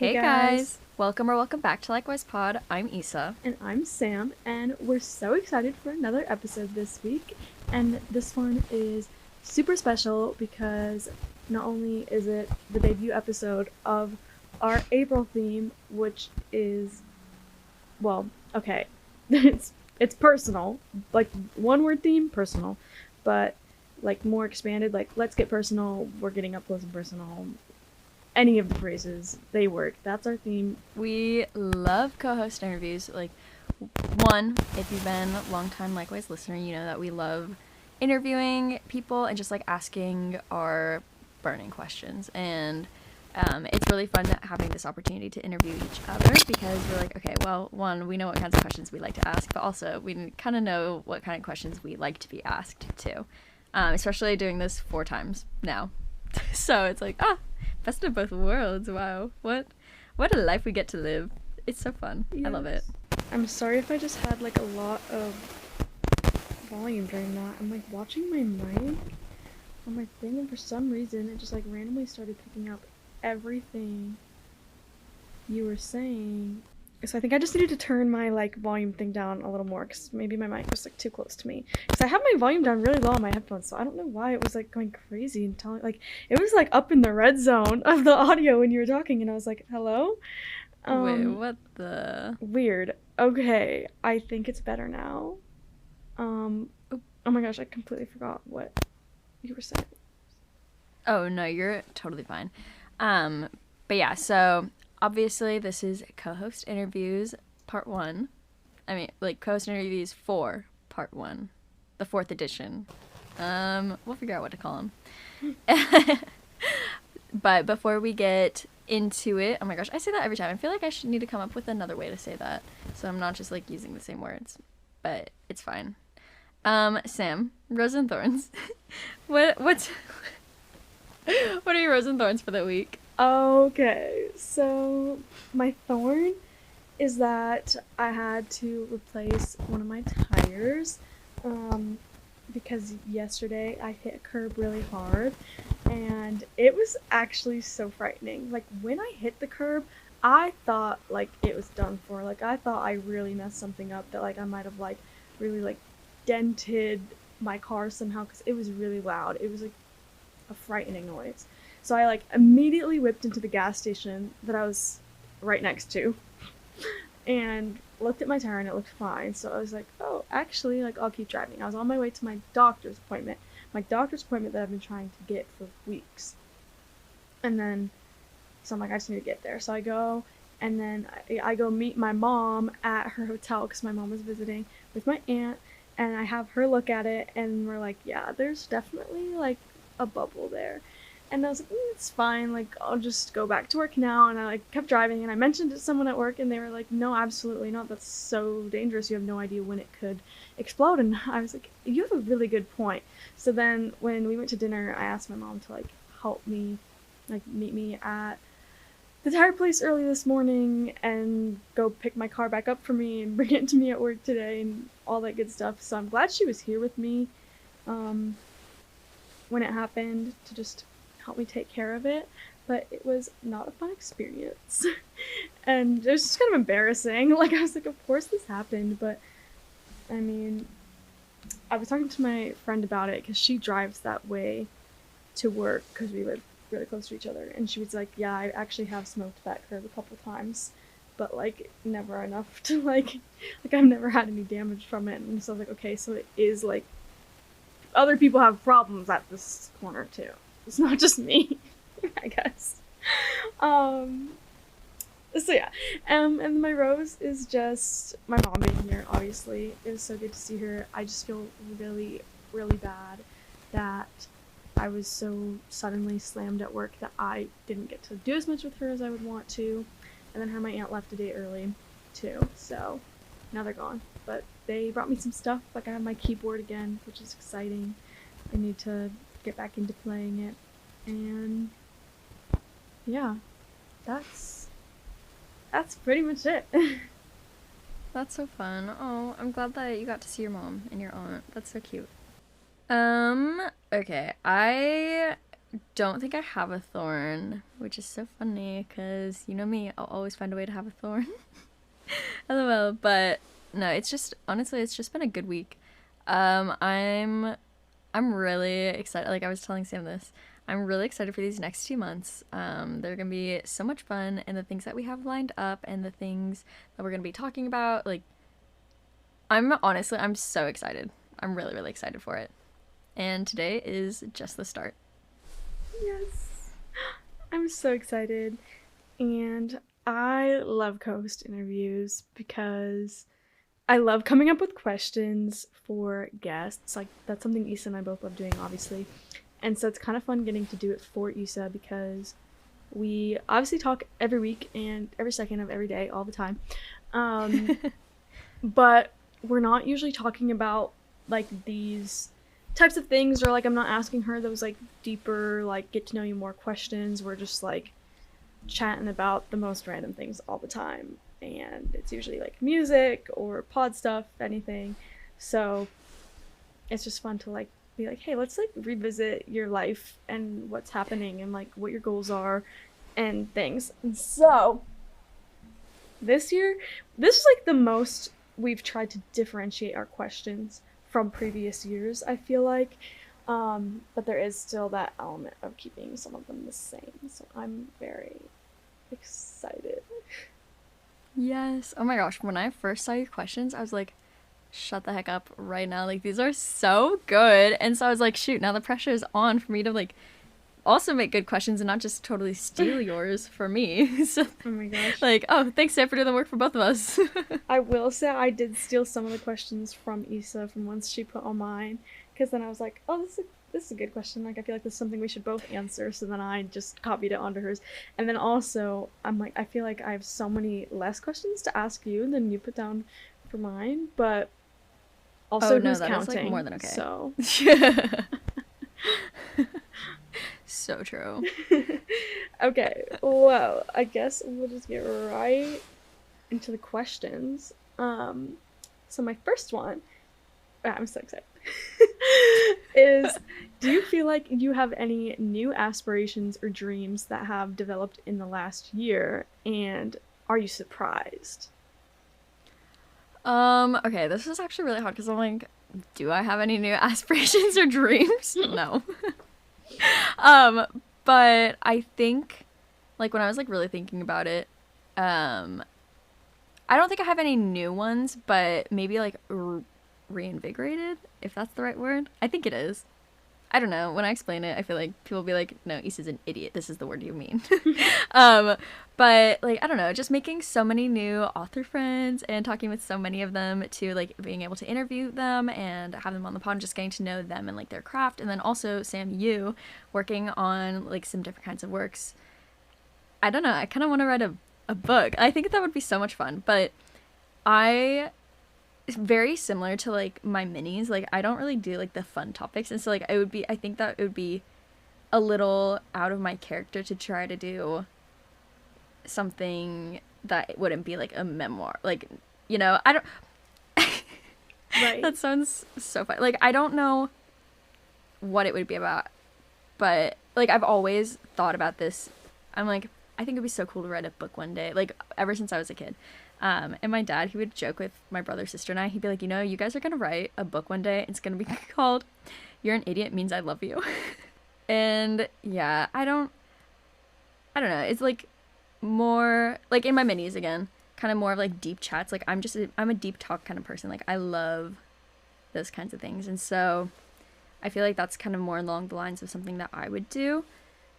Hey Hey guys, guys, welcome back to Likewise Pod. I'm Issa. and I'm Sam, and we're so excited for another episode this week. And this one is super special because not only is it the debut episode of our April theme, which is, well, okay, it's personal, like one word theme, personal, but like more expanded, like let's get personal, we're getting up close and personal. Any of the phrases, they work. That's our theme. We love co-host interviews. One, if you've been a long-time Likewise listener, you know that we love interviewing people and just like asking our burning questions. And it's really fun having this opportunity to interview each other because we're like, okay, well, one, we know what kinds of questions we like to ask, but also we kind of know what kind of questions we like to be asked too. Especially doing this 4 times now. So it's like, best of both worlds. Wow. What a life we get to live. It's so fun. Yes. I love it. I'm sorry if I just had like a lot of volume during that. I'm like watching my mic on my thing, and for some reason it just like randomly started picking up everything you were saying. So I think I just needed to turn my like volume thing down a little more because maybe my mic was like too close to me. Because I have my volume down really low on my headphones, so I don't know why it was like going crazy and telling like it was like up in the red zone of the audio when you were talking, and I was like, "Hello." Wait, what the? Weird. Okay, I think it's better now. Oh my gosh, I completely forgot what you were saying. Oh, no, you're totally fine. But yeah, so obviously this is co-host interviews part 1. I mean, like co-host interviews for part 1. The 4th edition. We'll figure out what to call them. But before we get into it, oh my gosh, I say that every time. I feel like I should need to come up with another way to say that, so I'm not just like using the same words. But it's fine. Sam, Rose and Thorns. What's what are your Rose and Thorns for the week? Okay, so my thorn is that I had to replace one of my tires because yesterday I hit a curb really hard and it was actually so frightening. Like when I hit the curb, I thought like it was done for. Like I thought I really messed something up that like I might have like really like dented my car somehow because it was really loud. It was like a frightening noise. So I like immediately whipped into the gas station that I was right next to and looked at my tire and it looked fine. So I was like, oh, actually, like I'll keep driving. I was on my way to my doctor's appointment. My doctor's appointment that I've been trying to get for weeks. And then, so I'm like, I just need to get there. So I go, and then I go meet my mom at her hotel because my mom was visiting with my aunt, and I have her look at it, and we're like, yeah, there's definitely like a bubble there. And I was like, it's fine, like I'll just go back to work now. And I like kept driving, and I mentioned it to someone at work, and they were like, no, absolutely not, that's so dangerous, you have no idea when it could explode. And I was like, you have a really good point. So then when we went to dinner, I asked my mom to like help me, like meet me at the tire place early this morning and go pick my car back up for me and bring it to me at work today and all that good stuff. So I'm glad she was here with me when it happened to just help me take care of it. But it was not a fun experience. And it was just kind of embarrassing. Like I was like, of course this happened, but I mean, I was talking to my friend about it because she drives that way to work because we live really close to each other, and she was like, yeah, I actually have smoked that curb a couple times, but like never enough to like I've never had any damage from it. And so I was like, okay, so it is like other people have problems at this corner too, it's not just me. I guess. So yeah, and my rose is just my mom being here. Obviously it was so good to see her. I just feel really really bad that I was so suddenly slammed at work that I didn't get to do as much with her as I would want to. And then her and my aunt left a day early too, so now they're gone. But they brought me some stuff, like I have my keyboard again, which is exciting. I need to get back into playing it. And yeah, that's pretty much it. That's so fun. Oh, I'm glad that you got to see your mom and your aunt. That's so cute. Okay. I don't think I have a thorn, which is so funny because you know me, I'll always find a way to have a thorn. LOL. But no, it's just honestly, it's just been a good week. I'm really excited. Like I was telling Sam this, I'm really excited for these next 2 months. They're gonna be so much fun, and the things that we have lined up, and the things that we're gonna be talking about. Like, I'm so excited. I'm really, really excited for it. And today is just the start. Yes. I'm so excited. And I love Cohost interviews because I love coming up with questions for guests. Like, that's something Issa and I both love doing, obviously. And so it's kind of fun getting to do it for Issa because we obviously talk every week and every second of every day, all the time. But we're not usually talking about, like, these types of things, or, like, I'm not asking her those, like, deeper, like, get to know you more questions. We're just, like, chatting about the most random things all the time. And it's usually, like, music or pod stuff, anything. So it's just fun to, like, be like, hey, let's, like, revisit your life and what's happening and, like, what your goals are and things. And so this year, this is, like, the most we've tried to differentiate our questions from previous years, I feel like. But there is still that element of keeping some of them the same. So I'm very excited. Yes. Oh my gosh. When I first saw your questions, I was like, shut the heck up right now. Like, these are so good. And so I was like, shoot, now the pressure is on for me to, like, also make good questions and not just totally steal yours for me. So, Oh my gosh. like, oh, thanks, Sam, for doing the work for both of us. I will say I did steal some of the questions from Issa from ones she put on mine. Because then I was like, oh, this is a good question. Like, I feel like this is something we should both answer. So then I just copied it onto hers. And then also, I'm like, I feel like I have so many less questions to ask you than you put down for mine. But also, Oh, no, who's that is, counting? like, more than okay. So. So true. Okay, well, I guess we'll just get right into the questions. So my first one, I'm so excited, is, do you feel like you have any new aspirations or dreams that have developed in the last year, and are you surprised? Okay, this is actually really hard because I'm like, do I have any new aspirations or dreams? No. But I think, like, when I was, like, really thinking about it, I don't think I have any new ones, but maybe, like, reinvigorated, if that's the right word. I think it is. I don't know. When I explain it, I feel like people will be like, no, Issa's an idiot. This is the word you mean. But, like, I don't know, just making so many new author friends and talking with so many of them, to, like, being able to interview them and have them on the pod, and just getting to know them and, like, their craft. And then also, Sam, you working on, like, some different kinds of works. I don't know. I kind of want to write a book. I think that would be so much fun. But it's very similar to, like, my minis. Like, I don't really do, like, the fun topics. And so, like, I think that it would be a little out of my character to try to do something that wouldn't be, like, a memoir. Like, you know, I don't... Right. That sounds so fun. Like, I don't know what it would be about, but, like, I've always thought about this. I'm like, I think it'd be so cool to write a book one day, like, ever since I was a kid. And my dad, he would joke with my brother, sister, and I. He'd be like, you know, you guys are gonna write a book one day. It's gonna be called "You're an Idiot Means I Love You." And yeah, I don't know. It's, like, more like in my minis again, kind of more of, like, deep chats. Like, I'm a deep talk kind of person. Like, I love those kinds of things, and so I feel like that's kind of more along the lines of something that I would do.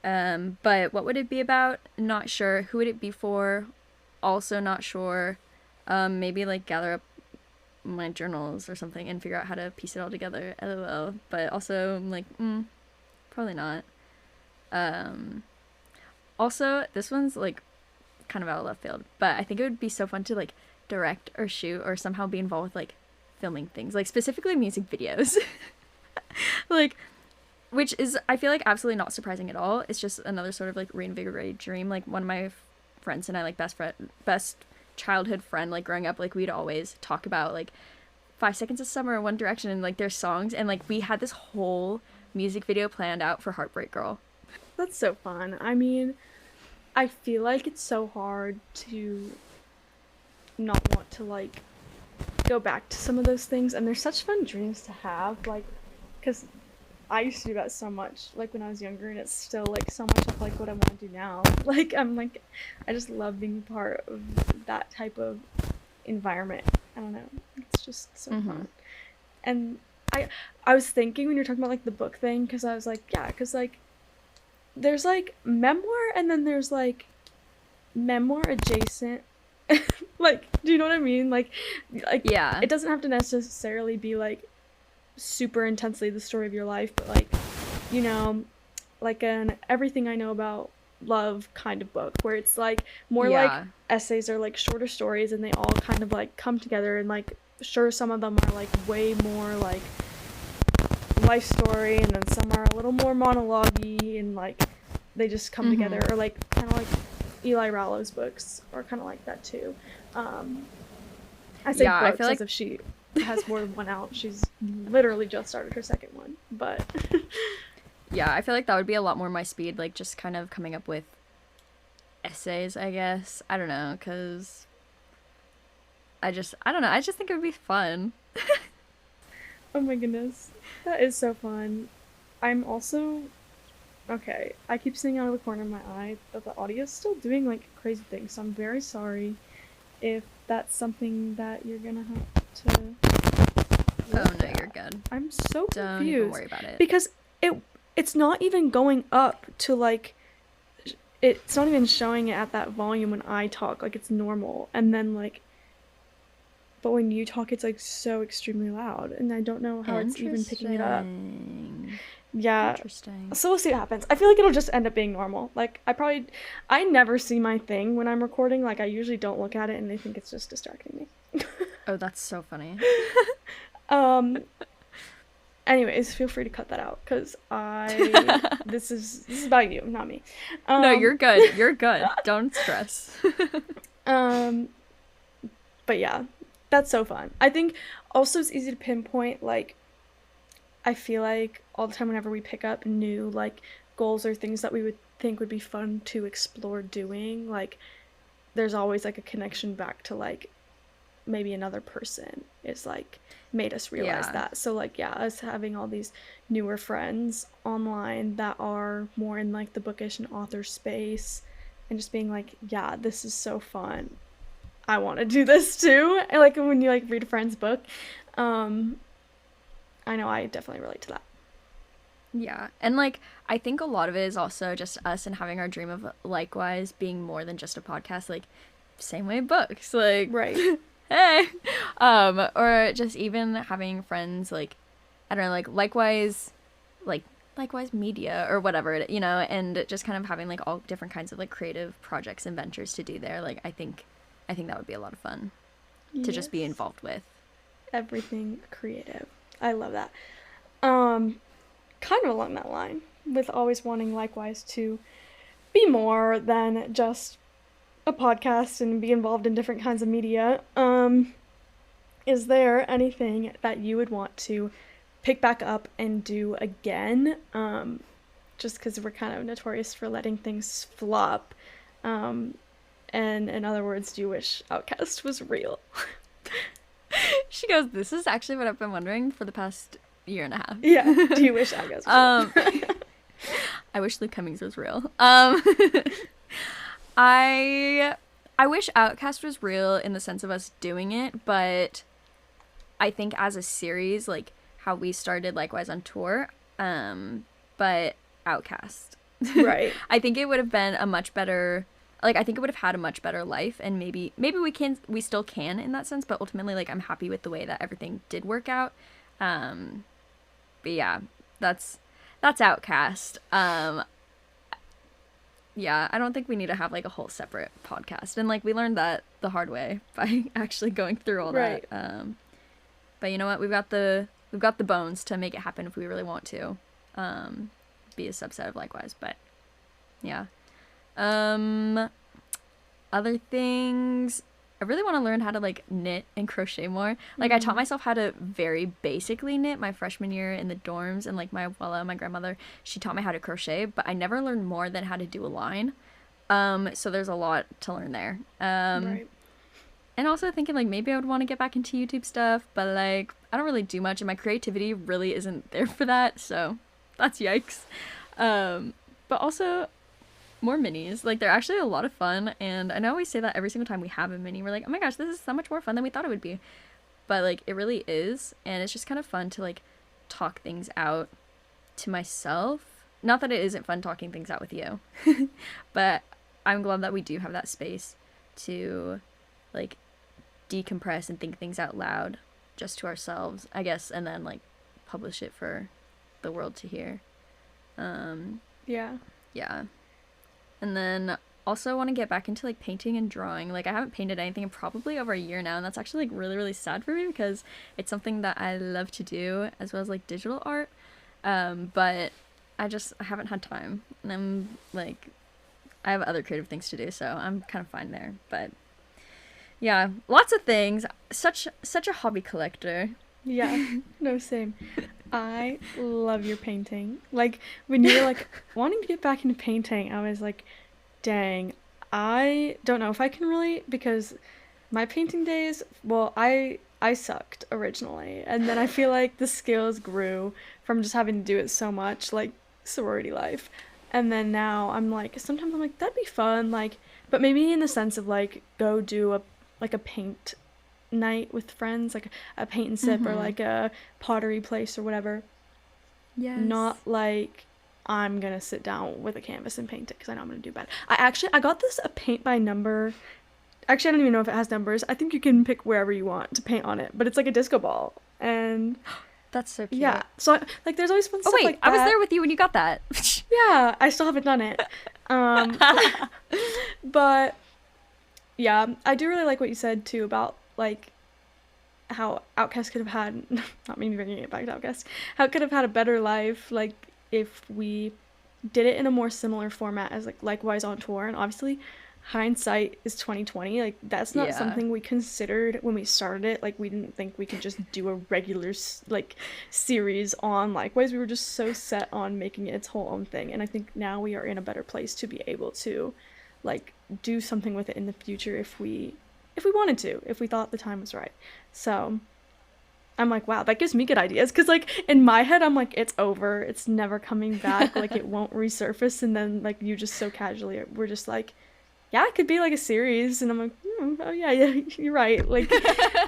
But what would it be about? Not sure. Who would it be for? Also not sure. Maybe, like, gather up my journals or something and figure out how to piece it all together. LOL. But also, I'm like, probably not. Also, this one's, like, kind of out of left field, but I think it would be so fun to, like, direct or shoot or somehow be involved with, like, filming things, like, specifically music videos. Like, which is, I feel like, absolutely not surprising at all. It's just another sort of, like, reinvigorated dream. Like, one of my friends and I, like, best childhood friend, like, growing up, like, we'd always talk about, like, 5 Seconds of Summer, One Direction, and, like, their songs, and, like, we had this whole music video planned out for Heartbreak Girl. That's so fun. I mean, I feel like it's so hard to not want to like go back to some of those things, and they're such fun dreams to have, like, because I used to do that so much, like when I was younger, and it's still like so much of like what I want to do now. Like I'm like, I just love being part of that type of environment. I don't know, it's just so Mm-hmm. fun. And I I was thinking when you're talking about like the book thing, because I was like, yeah, because like there's like memoir, and then there's like memoir adjacent. Like, do you know what I mean? Like Yeah. it doesn't have to necessarily be like super intensely the story of your life, but like, you know, like an everything I know about love kind of book, where it's like more like Yeah. essays or like shorter stories, and they all kind of like come together, and like sure some of them are like way more like life story, and then some are a little more monologue-y, and like they just come Mm-hmm. together, or like kind of like Eli Rallo's books are kind of like that too. um I say Yeah, I feel books as like if she has more than one out. She's literally just started her second one, but yeah, I feel like that would be a lot more my speed, like just kind of coming up with essays, I guess. I don't know, cuz I don't know. I just think it would be fun. oh my goodness, that is so fun. I'm also okay. I keep seeing out of the corner of my eye that the audio is still doing like crazy things, so I'm very sorry if that's something that you're gonna have to Oh look no, you're at. good. I'm so Don't even confused worry about it. because it's not even going up to like it's not even showing it at that volume when I talk, like it's normal, and then like but when you talk it's like so extremely loud, and I don't know how it's even picking it up. Interesting. Yeah, Interesting. so we'll see what happens. I feel like it'll just end up being normal. Like I never see my thing when I'm recording. Like I usually don't look at it, and I think it's just distracting me. Oh, that's so funny. um Anyways, feel free to cut that out, because I this is about you, not me. No, um you're good. You're good. Don't stress. um but yeah, that's so fun. I think also it's easy to pinpoint, like I feel like all the time whenever we pick up new like goals or things that we would think would be fun to explore doing, like there's always like a connection back to like maybe another person is like made us realize Yeah. that. So like yeah, us having all these newer friends online that are more in like the bookish and author space, and just being like, yeah, this is so fun. I want to do this too. And like when you like read a friend's book, um I know I definitely relate to that. Yeah. And like I think a lot of it is also just us and having our dream of likewise being more than just a podcast, like same way books. Like Right. hey. Or just even having friends like I don't know, like likewise media or whatever it, and just kind of having like all different kinds of like creative projects and ventures to do there. Like I think that would be a lot of fun to just be Yes. involved with. Everything creative. I love that. Um, Kind of along that line, with always wanting likewise to be more than just a podcast and be involved in different kinds of media. Is there anything that you would want to pick back up and do again? Just because we're kind of notorious for letting things flop. Um, and in other words, do you wish Outcast was real? She goes, "This is actually what I've been wondering for the past year and a half." Yeah. Do you wish Outcast was Um, real? I wish Luke Cummings was real. I I wish Outcast was real in the sense of us doing it, but I think as a series, like how we started likewise on tour, but Outcast. Right. I think it would have been a much better like I think it would have had a much better life, and maybe we still can in that sense, but ultimately like I'm happy with the way that everything did work out. Um but yeah, that's Outcast. Yeah, I don't think we need to have like a whole separate podcast. And like we learned that the hard way by actually going through all Right. that. But you know what? We've got the bones to make it happen if we really want to. Be a subset of likewise, but yeah. Um Other things, I really want to learn how to like knit and crochet more. Like I taught myself how to very basically knit my freshman year in the dorms, and like my abuela, my grandmother, she taught me how to crochet, but I never learned more than how to do a line. So there's a lot to learn there. Right. And also thinking like maybe I would want to get back into YouTube stuff, but like I don't really do much and my creativity really isn't there for that, so that's yikes. But also more minis. Like they're actually a lot of fun, and I know we say that every single time we have a mini. We're like, oh my gosh, this is so much more fun than we thought it would be. But like it really is, and it's just kind of fun to like talk things out to myself. Not that it isn't fun talking things out with you, but I'm glad that we do have that space to like decompress and think things out loud just to ourselves, I guess, and then like publish it for the world to hear. Yeah. Yeah. And then also want to get back into like painting and drawing. Like I haven't painted anything in probably over a year now, and that's actually like really, really sad for me because it's something that I love to do, as well as like digital art. But I haven't had time, and I'm like, I have other creative things to do, so I'm kind of fine there. But yeah, lots of things. Such a hobby collector. Yeah. No, same. I love your painting. Like when you were like wanting to get back into painting, I was like, dang, I don't know if I can relate because my painting days, well, I sucked originally, and then I feel like the skills grew from just having to do it so much, like sorority life. And then now I'm like, sometimes I'm like, that'd be fun, like, but maybe in the sense of like go do a paint night with friends, like a paint and sip or like a pottery place or whatever. Yes. Not like I'm gonna sit down with a canvas and paint it because I know I'm gonna do bad. I got this a paint by number. Actually, I don't even know if it has numbers. I think you can pick wherever you want to paint on it, but it's like a disco ball, and that's so cute. yeah. So like, there's always fun stuff like that. I was there with you when you got that. Yeah, I still haven't done it. But yeah, I do really like what you said too about like how Outcast could have had, not me bringing it back to Outcast, how it could have had a better life, like if we did it in a more similar format as like Likewise on tour. And obviously hindsight is 2020, like that's not something we considered when we started it. Like we didn't think we could just do a regular like series on Likewise. We were just so set on making it its whole own thing, and I think now we are in a better place to be able to like do something with it in the future if we wanted to, if we thought the time was right. So I'm like, wow, that gives me good ideas, because like in my head I'm like, it's over, it's never coming back, like it won't resurface. And then like you just so casually we're just like, yeah, it could be like a series, and I'm like, oh yeah, you're right. Like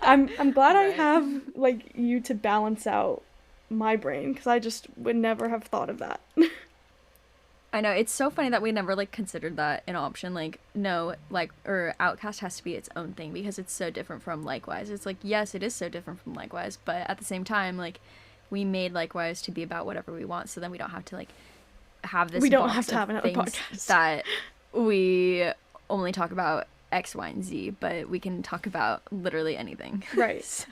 I'm glad right. I have like you to balance out my brain, because I just would never have thought of that. I know, it's so funny that we never like considered that an option. Like no, like, or Outcast has to be its own thing because it's so different from Likewise. It's like, yes, it is so different from Likewise, but at the same time, like we made Likewise to be about whatever we want, so then we don't have to like have this, we don't have to have another podcast that we only talk about X, Y, and Z, but we can talk about literally anything. Right. So.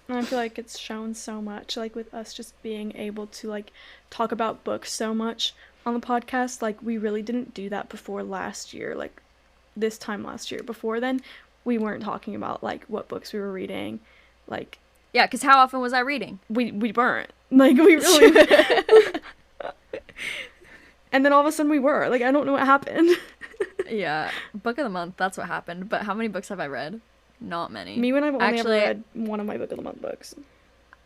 And I feel like it's shown so much, like with us just being able to like talk about books so much on the podcast. Like we really didn't do that before last year, like this time last year. Before then we weren't talking about like what books we were reading, like yeah, because how often was I reading? We weren't, like we really and then all of a sudden we were like, I don't know what happened. Yeah, book of the month, that's what happened. But how many books have I read? Not many. Me, when I've only ever read one of my book of the month books.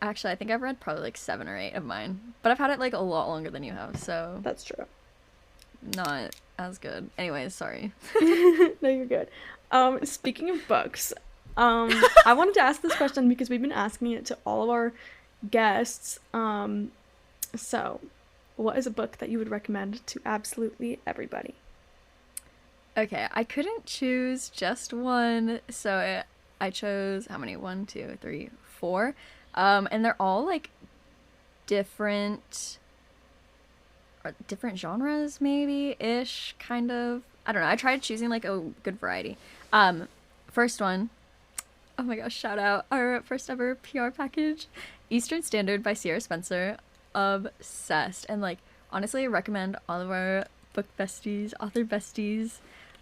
Actually, I think I've read probably like 7 or 8 of mine, but I've had it like a lot longer than you have, so that's true. Not as good. Anyways, sorry. No, you're good. Speaking of books, I wanted to ask this question because we've been asking it to all of our guests. So what is a book that you would recommend to absolutely everybody? Okay, I couldn't choose just one, so I chose, how many? 1, 2, 3, 4. And they're all like different genres, maybe ish, kind of. I don't know. I tried choosing like a good variety. First one, oh my gosh, shout out our first ever PR package, Eastern Standard by Sierra Spencer. Obsessed. And like honestly, I recommend all of our book besties, author besties.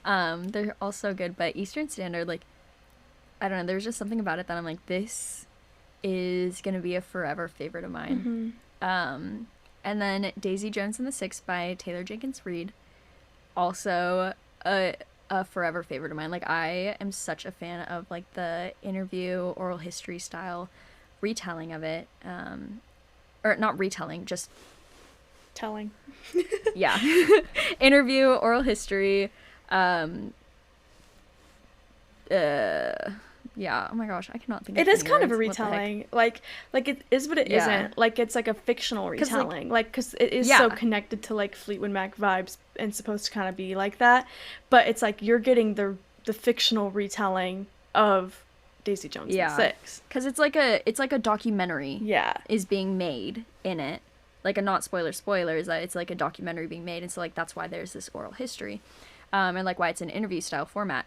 They're all so good, but Eastern Standard, like I don't know, there's just something about it that I'm like, this is gonna be a forever favorite of mine. And then Daisy Jones and the Six by Taylor Jenkins Reid, also a forever favorite of mine. Like, I am such a fan of like the interview oral history style retelling of it, or not retelling, just Telling. yeah. Interview oral history, yeah, oh my gosh, I cannot think of It is any kind of a words. What the heck? retelling, like it is, but it Yeah. isn't. Like, it's like a fictional 'Cause, like, retelling, like because it is yeah. so connected to like Fleetwood Mac vibes and supposed to kind of be like that, but it's like you're getting the fictional retelling of Daisy Jones and the Six. Because it's like a documentary Yeah. is being made in it. Like, a not spoilers, that it's like a documentary being made, and so like that's why there's this oral history. And like why it's an interview style format.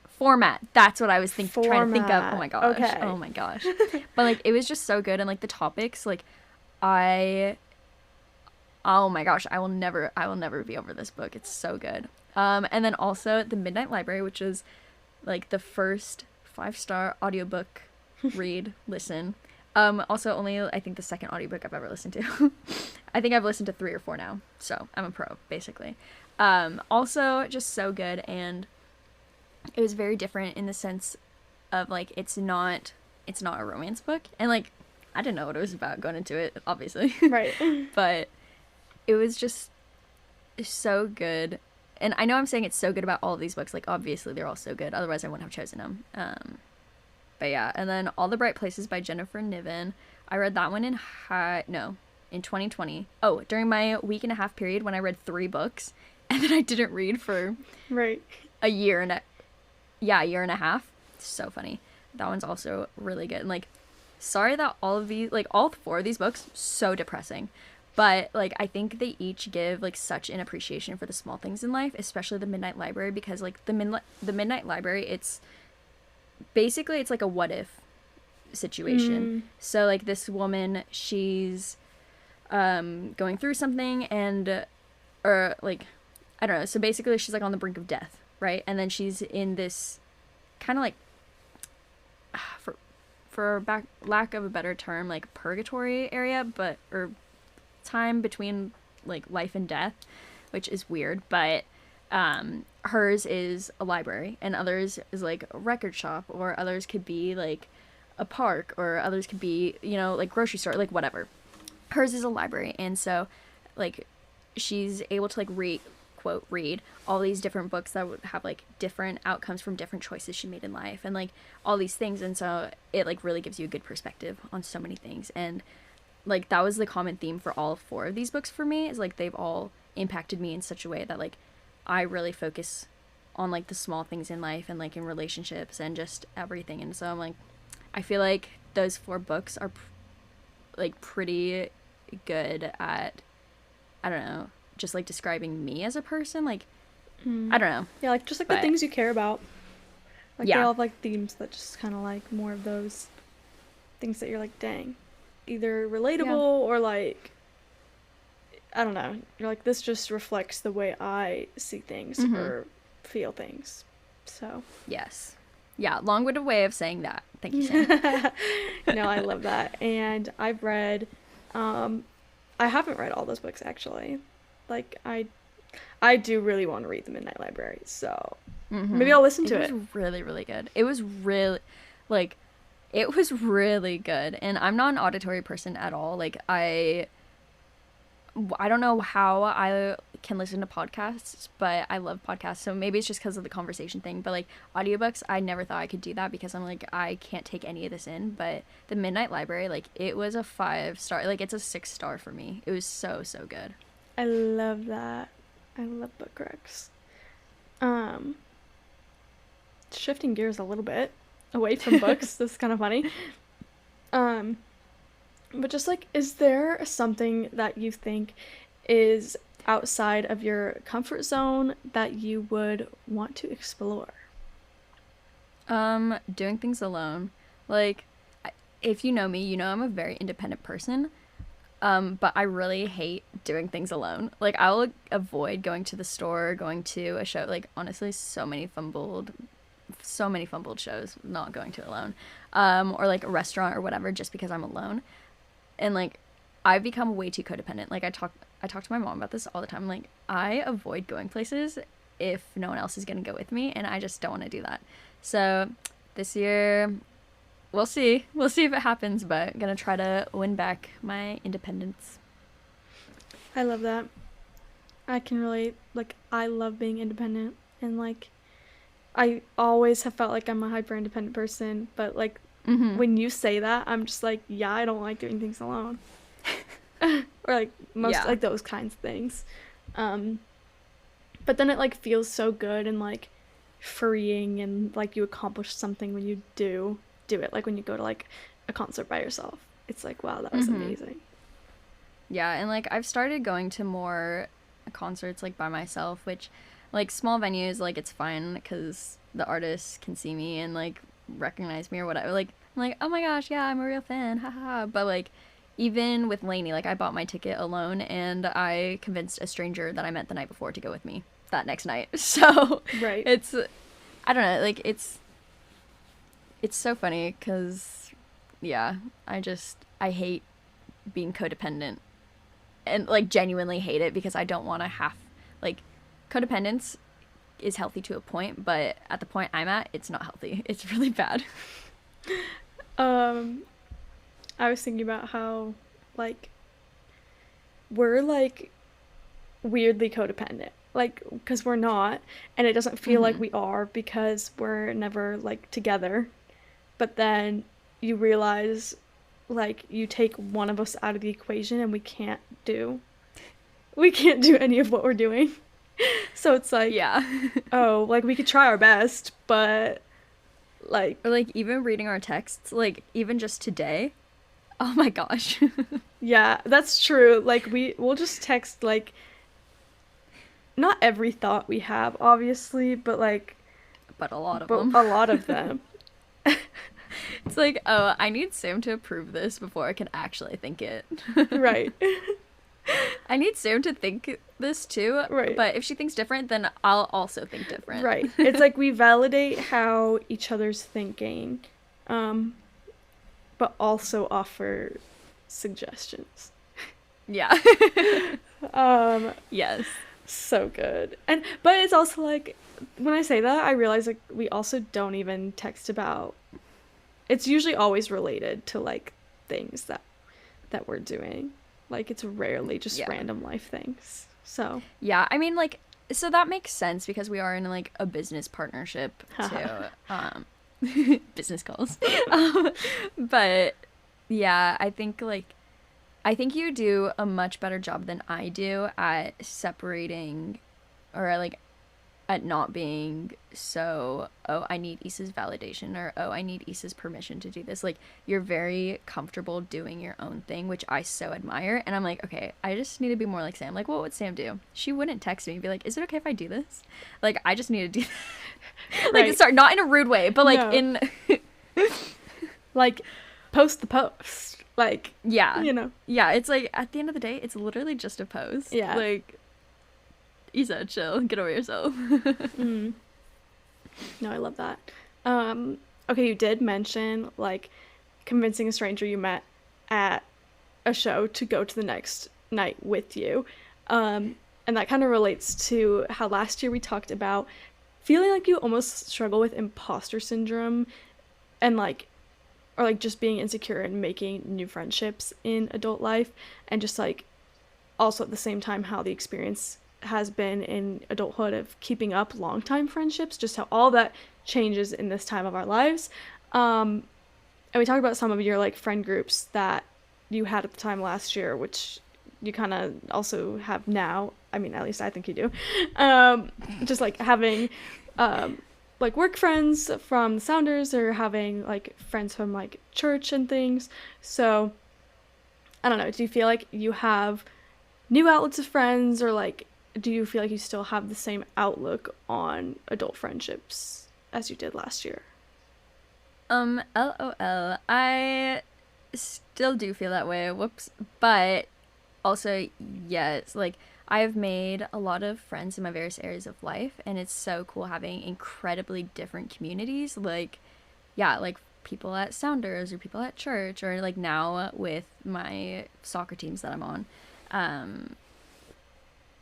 That's what I was trying to think of. Oh my gosh. Okay. Oh my gosh. But like it was just so good, and like the topics, like oh my gosh, I will never be over this book. It's so good. And then also The Midnight Library, which is like the first 5-star audiobook read, listen. Also only I think the second audiobook I've ever listened to. I think I've listened to 3 or 4 now. So I'm a pro, basically. Also just so good, and it was very different in the sense of like it's not a romance book, and like I didn't know what it was about going into it, obviously. Right. But it was just so good. And I know I'm saying it's so good about all of these books, like obviously they're all so good, otherwise I wouldn't have chosen them. But yeah, and then All the Bright Places by Jennifer Niven. I read that one in 2020. Oh, during my week and a half period when I read 3 books, and then I didn't read for Right. a year and a half. So funny. That one's also really good. And like, sorry that all 4 of these books, so depressing. But like, I think they each give like such an appreciation for the small things in life, especially The Midnight Library, because like the Midnight Library, it's basically, it's like a what if situation. So like this woman, she's going through something, and or like I don't know, so basically she's like on the brink of death, right? And then she's in this kind of like for lack of a better term, like purgatory area, but or time between like life and death, which is weird, but hers is a library, and others is like a record shop, or others could be like a park, or others could be, you know, like grocery store, like whatever. Hers is a library, and so like she's able to like read all these different books that would have like different outcomes from different choices she made in life, and like all these things, and so it like really gives you a good perspective on so many things. And like that was the common theme for all 4 of these books for me, is like they've all impacted me in such a way that like I really focus on like the small things in life, and like in relationships and just everything. And so I'm like, I feel like those 4 books are like pretty good at, I don't know, just like describing me as a person. Like I don't know, Yeah, like just like the things you care about. Like Yeah. they all have like themes that just kind of like more of those things that you're like, dang, either relatable or like, I don't know, you're like, this just reflects the way I see things or feel things. So yes, yeah, long-winded way of saying that. Thank you, Sam. no, I love that. And I've read I haven't read all those books actually. Like I do really want to read The Midnight Library, so maybe I'll listen to it. It was really, really good. It was really, like, it was really good. And I'm not an auditory person at all. Like, I don't know how I can listen to podcasts, but I love podcasts. So maybe it's just because of the conversation thing. But like audiobooks, I never thought I could do that, because I'm like, I can't take any of this in. But The Midnight Library, like, it was a 5-star. Like, it's a 6-star for me. It was so, so good. I love that. I love book recs. Shifting gears a little bit away from books. This is kind of funny. But just like, is there something that you think is outside of your comfort zone that you would want to explore? Doing things alone. Like, if you know me, you know I'm a very independent person. But I really hate doing things alone. Like, I will avoid going to the store, going to a show. Like, honestly, so so many fumbled shows not going to alone, or like a restaurant or whatever, just because I'm alone. And like I've become way too codependent. Like I talk to my mom about this all the time. Like I avoid going places if no one else is gonna go with me, and I just don't want to do that. So this year, we'll see if it happens, but I'm gonna try to win back my independence. I love that. I can relate. Like, I love being independent, and like I always have felt like I'm a hyper independent person, but like when you say that, I'm just like, yeah, I don't like doing things alone. Or like most like those kinds of things. But then it like feels so good and like freeing, and like you accomplish something when you do it. Like when you go to like a concert by yourself, it's like, wow, that was amazing. Yeah, and like I've started going to more concerts like by myself, which like small venues, like it's fine because the artists can see me and like recognize me or whatever. Like I'm like, oh my gosh, yeah, I'm a real fan, haha. But like even with Lainey, like I bought my ticket alone, and I convinced a stranger that I met the night before to go with me that next night. So Right. it's, I don't know, like it's so funny because yeah, I hate being codependent, and like genuinely hate it, because I don't want to have like codependence is healthy to a point, but at the point I'm at, it's not healthy. It's really bad. I was thinking about how like we're like weirdly codependent, like because we're not, and it doesn't feel like we are because we're never like together. But then you realize like you take one of us out of the equation and we can't do any of what we're doing. So it's like, Yeah. oh, like we could try our best, but like, Or like even reading our texts, like even just today, oh my gosh. yeah, that's true. Like we'll just text like not every thought we have, obviously, but like But a lot of them. a lot of them. It's like, oh, I need Sam to approve this before I can actually think it. Right. I need Sam to think this too. Right. But if she thinks different, then I'll also think different. Right. It's like we validate how each other's thinking, but also offer suggestions. Yeah. Yes. So good. But it's also like when I say that, I realize like we also don't even text about, it's usually always related to like things that we're doing. Like it's rarely just random life things. So yeah, I mean like, so that makes sense because we are in like a business partnership too. Business calls. But yeah, I think you do a much better job than I do at separating, or like at not being so, oh, I need Issa's validation, or oh, I need Issa's permission to do this. Like you're very comfortable doing your own thing, which I so admire. And I'm like, okay, I just need to be more like Sam. Like what would Sam do? She wouldn't text me and be like, is it okay if I do this? Like I just need to do that. Like sorry, not in a rude way, but like in like post the post. Like yeah, you know. Yeah, it's like at the end of the day, it's literally just a post. Yeah. Like Issa, chill, get over yourself. No, I love that. Okay, you did mention like convincing a stranger you met at a show to go to the next night with you. And that kind of relates to how last year we talked about feeling like you almost struggle with imposter syndrome, and like, or like just being insecure and making new friendships in adult life, and just like also at the same time how the experience has been in adulthood of keeping up long-time friendships, just how all that changes in this time of our lives. And we talked about some of your like friend groups that you had at the time last year, which you kind of also have now. I mean, at least I think you do. Just like having like work friends from the Sounders, or having like friends from like church and things. So I don't know, do you feel like you have new outlets of friends, or like do you feel like you still have the same outlook on adult friendships as you did last year? LOL. I still do feel that way. Whoops. But also, yes, like I've made a lot of friends in my various areas of life, and it's so cool having incredibly different communities. Like, yeah, like people at Sounders or people at church, or like now with my soccer teams that I'm on. Um,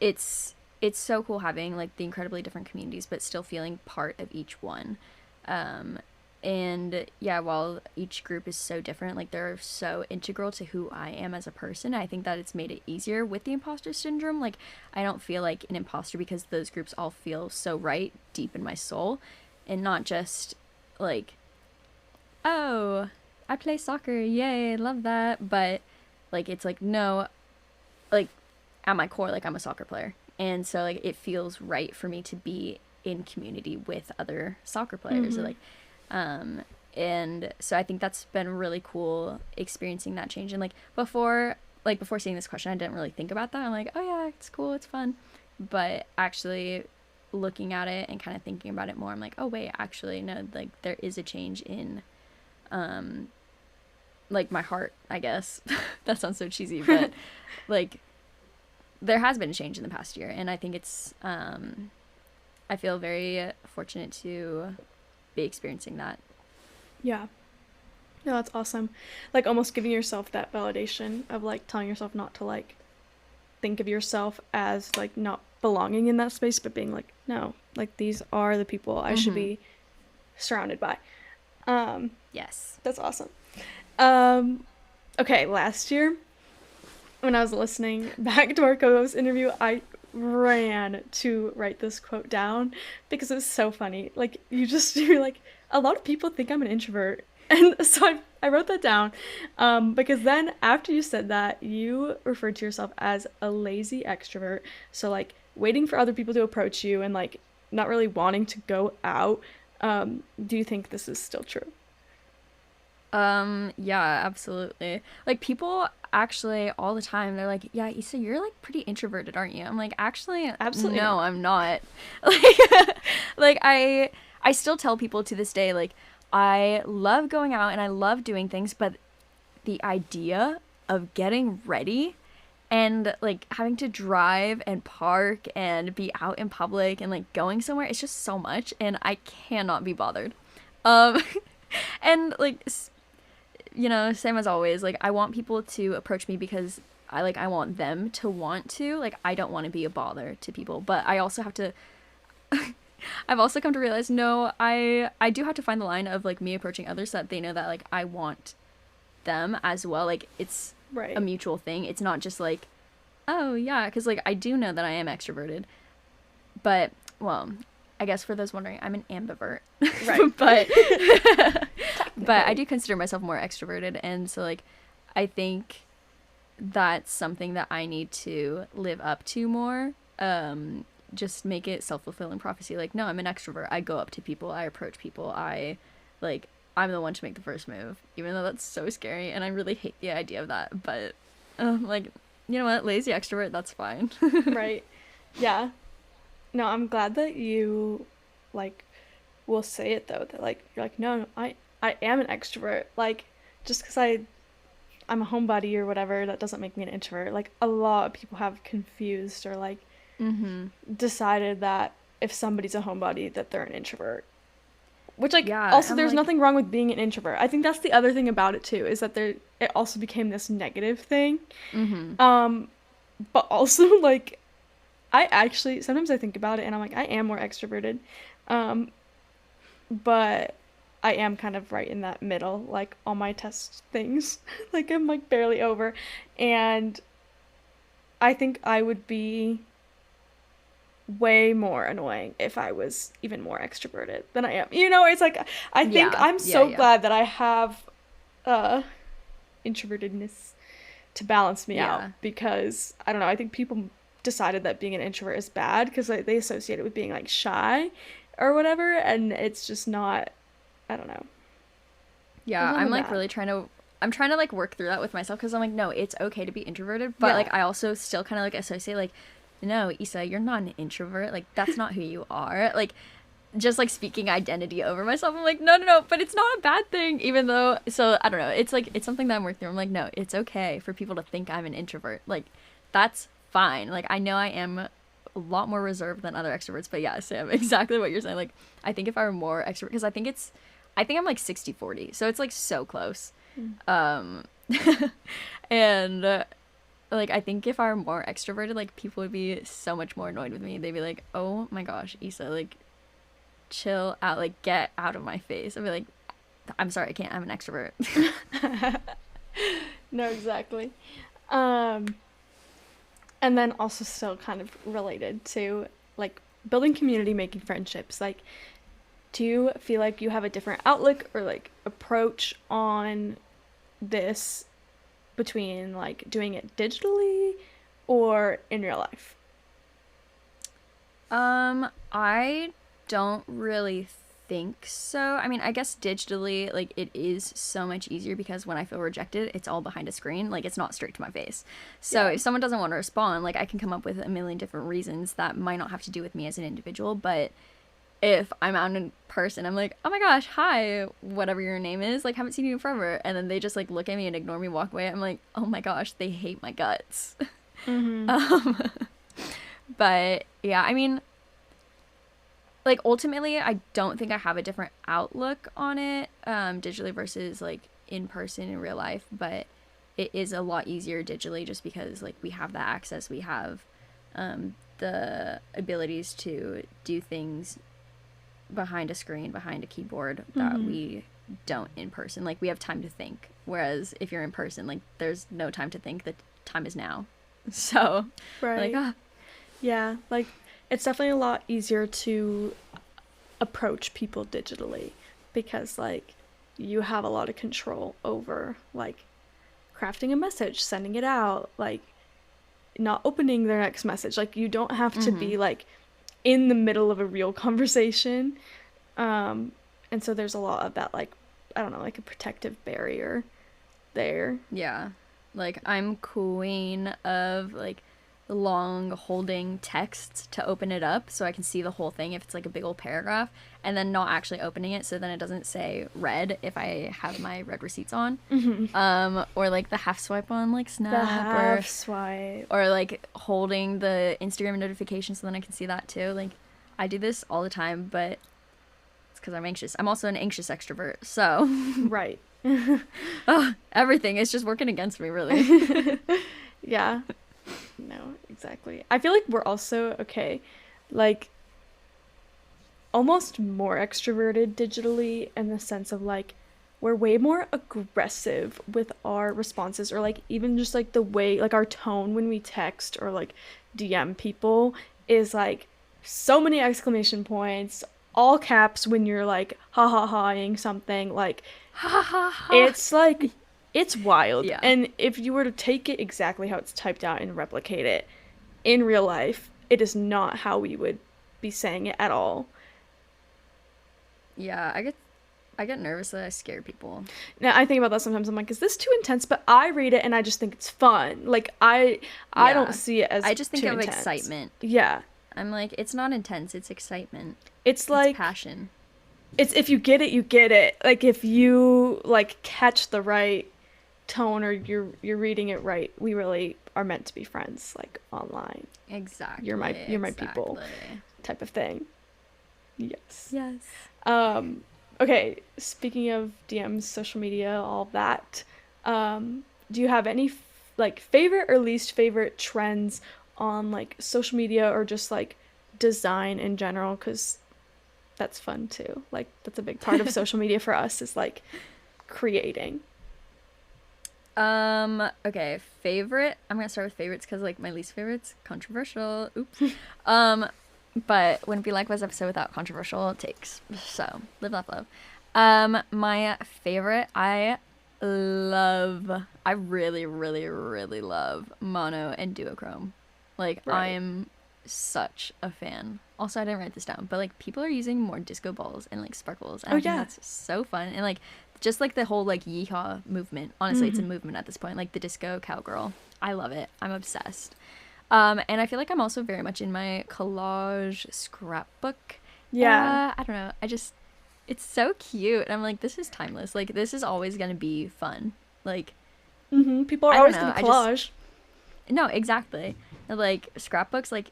it's so cool having like the incredibly different communities, but still feeling part of each one. Um, and yeah, while each group is so different, like they're so integral to who I am as a person. I think that it's made it easier with the imposter syndrome. Like, I don't feel like an imposter because those groups all feel so right deep in my soul, and not just like, oh, I play soccer, yay, love that. But like, it's like, no, like at my core, like I'm a soccer player, and so like it feels right for me to be in community with other soccer players. Mm-hmm. Like, and so I think that's been really cool experiencing that change. And before seeing this question, I didn't really think about that. I'm like, oh yeah, it's cool, it's fun. But actually looking at it and kind of thinking about it more, I'm like, oh wait, actually no, like there is a change in like my heart, I guess. That sounds so cheesy, but like there has been a change in the past year, and I think it's I feel very fortunate to be experiencing that. Yeah. No, that's awesome. Like almost giving yourself that validation of like telling yourself not to like think of yourself as like not belonging in that space, but being like, no, like these are the people I should be surrounded by. Yes. That's awesome. Okay, last year when I was listening back to our co-host interview, I ran to write this quote down because it was so funny. Like you're like, a lot of people think I'm an introvert. And so I wrote that down because then after you said that, you referred to yourself as a lazy extrovert. So like waiting for other people to approach you and like not really wanting to go out. Do you think this is still true? Yeah, absolutely. Like people actually all the time, they're like, yeah, Issa, you're like pretty introverted, aren't you? I'm like, actually, Absolutely no, not. I'm not. Like, like I still tell people to this day, like, I love going out and I love doing things, but the idea of getting ready and like having to drive and park and be out in public and like going somewhere, it's just so much, and I cannot be bothered. Um, and like same as always, like I want people to approach me because I want them to want to. Like I don't want to be a bother to people, but I also have to I've also come to realize no, I do have to find the line of like me approaching others so that they know that like I want them as well. Like it's Right. a mutual thing. It's not just like, oh yeah, cuz like I do know that I am extroverted. But well, I guess for those wondering, I'm an ambivert. Right. but but I do consider myself more extroverted, and so like I think that's something that I need to live up to more. Just make it self-fulfilling prophecy. Like, no, I'm an extrovert. I go up to people, I approach people, I'm the one to make the first move, even though that's so scary, and I really hate the idea of that. But like, you know what, lazy extrovert, that's fine. Right. Yeah. No, I'm glad that you like will say it though, that like you're like, no, I am an extrovert. Like just because I'm a homebody or whatever, that doesn't make me an introvert. Like a lot of people have confused or like decided that if somebody's a homebody that they're an introvert. Which like Yeah, also I'm there's like, nothing wrong with being an introvert. I think that's the other thing about it too, is that it also became this negative thing. But also like I actually sometimes I think about it and I'm like I am more extroverted. But I am kind of right in that middle, like all my test things. Like I'm like barely over, and I think I would be way more annoying if I was even more extroverted than I am. You know, it's like I think yeah, I'm so yeah. glad that I have introvertedness to balance me Yeah. out, because I don't know, I think people decided that being an introvert is bad because like, they associate it with being like shy or whatever, and it's just not. I don't know. Yeah, There's I'm none of like that. really I'm trying to like work through that with myself, because I'm like, no, it's okay to be introverted, but Yeah. like I also still kind of like associate like, no, Issa, you're not an introvert. Like that's not who you are. Like just like speaking identity over myself. I'm like, no, but it's not a bad thing, even though, so I don't know. It's like, it's something that I'm working through. I'm like, no, it's okay for people to think I'm an introvert. Like that's fine. Like, I know I am a lot more reserved than other extroverts, but yeah, Sam, exactly what you're saying. Like, I think if I were more extrovert, because I think I'm like 60-40, so it's like so close. Um, and like, I think if I were more extroverted, like, people would be so much more annoyed with me. They'd be like, oh my gosh, Issa, like, chill out, like, get out of my face. I'd be like, I'm sorry, I can't, I'm an extrovert. No, exactly. And then also still kind of related to like building community, making friendships. Like, do you feel like you have a different outlook or like approach on this between like doing it digitally or in real life? I don't really think so. I mean, I guess digitally, like, it is so much easier because when I feel rejected, it's all behind a screen. Like, it's not straight to my face. So Yeah. if someone doesn't want to respond, like, I can come up with a million different reasons that might not have to do with me as an individual. But if I'm out in person, I'm like, oh my gosh, hi, whatever your name is, like, haven't seen you in forever. And then they just, like, look at me and ignore me, walk away. I'm like, oh my gosh, they hate my guts. Mm-hmm. But yeah, I mean, like, ultimately, I don't think I have a different outlook on it, digitally versus like in person in real life, but it is a lot easier digitally just because like we have that access, we have the abilities to do things behind a screen, behind a keyboard that we don't in person. Like, we have time to think, whereas if you're in person, like, there's no time to think, the time is now. So Right. like, Yeah, like it's definitely a lot easier to approach people digitally because like you have a lot of control over like crafting a message, sending it out, like not opening their next message. Like, you don't have to be like in the middle of a real conversation. And so there's a lot of that, like, I don't know, like a protective barrier there. yeah, like, I'm queen of like long holding texts to open it up so I can see the whole thing if it's like a big old paragraph, and then not actually opening it so then it doesn't say read if I have my read receipts on. Or like the half swipe on like The Snap, half swipe. or like holding the Instagram notification so then I can see that too. Like, I do this all the time, but it's because I'm anxious. I'm also an anxious extrovert, so Right. everything is just working against me, really. Yeah. No, exactly. I feel like we're also okay, like almost more extroverted digitally in the sense of like we're way more aggressive with our responses, or like even just like the way like our tone when we text or like DM people is like so many exclamation points, all caps when you're like ha ha haing something, like Ha ha ha. it's like it's wild. Yeah. And if you were to take it exactly how it's typed out and replicate it in real life, it is not how we would be saying it at all. Yeah, I get nervous that I scare people. Now I think about that sometimes. I'm like, is this too intense? But I read it and I just think it's fun. Like I Yeah. don't see it as I just think too of intense. excitement. Yeah. I'm like, it's not intense, it's excitement. It's like It's passion. it's if you get it, you get it. Like if you like catch the right tone or you're reading it right, we really are meant to be friends, like online. Exactly. You're my people type of thing. Yes. Yes. Okay, speaking of DMs, social media, all that, do you have any like favorite or least favorite trends on like social media or just like design in general? Because that's fun too. Like, that's a big part of social media for us, is like creating. Okay, favorite. I'm gonna start with favorites because like my least favorites, controversial. Oops. But wouldn't be Likewise episode without controversial takes. So live, laugh, love. My favorite, I really, really, really love mono and duochrome. Like, Right. I'm such a fan. Also, I didn't write this down, but like people are using more disco balls and like sparkles. And I think that's so fun. And like just like the whole like yeehaw movement. Honestly, it's a movement at this point. Like the disco cowgirl. I love it. I'm obsessed. And I feel like I'm also very much in my collage scrapbook. Yeah. I don't know. It's so cute. And I'm like, this is timeless. Like, this is always going to be fun. Like, People are I don't always know, gonna collage. no, exactly. Like, scrapbooks, like,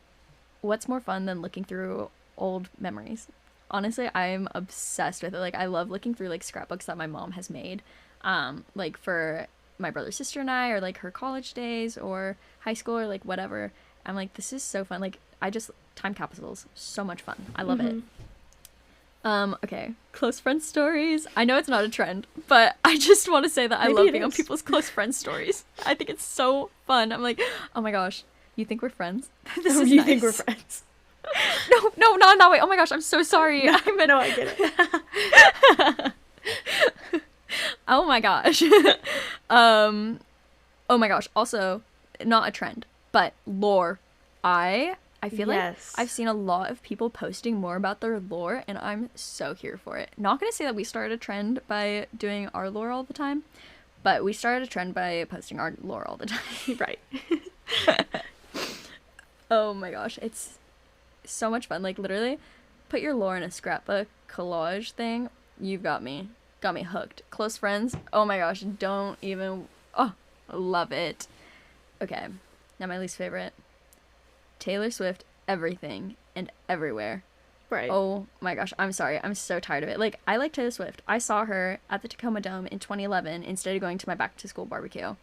what's more fun than looking through old memories? Honestly, I'm obsessed with it. Like, I love looking through, like, scrapbooks that my mom has made, like, for my brother, sister, and I, or, like, her college days, or high school, or, like, whatever. I'm like, this is so fun. Like, time capsules, so much fun. I love it. Okay, close friend stories. I know it's not a trend, but I just want to say that I love being on people's close friend stories. I think it's so fun. I'm like, oh my gosh, you think we're friends? This is you nice. think we're friends? No, not in that way. Oh my gosh, I'm so sorry. No, no, I get it. Oh my gosh. Oh my gosh. Also, not a trend, but lore. I feel like I've seen a lot of people posting more about their lore, and I'm so here for it. Not gonna say that we started a trend by doing our lore all the time, but we started a trend by posting our lore all the time. Right. Oh my gosh, it's so much fun. Like, literally, put your lore in a scrapbook collage thing. You've got me hooked. Close friends. Oh my gosh, don't even. Oh, love it. Okay, now my least favorite. Taylor Swift, everything and everywhere. Right. Oh my gosh, I'm sorry. I'm so tired of it. Like, I like Taylor Swift. I saw her at the Tacoma Dome in 2011 instead of going to my back to school barbecue.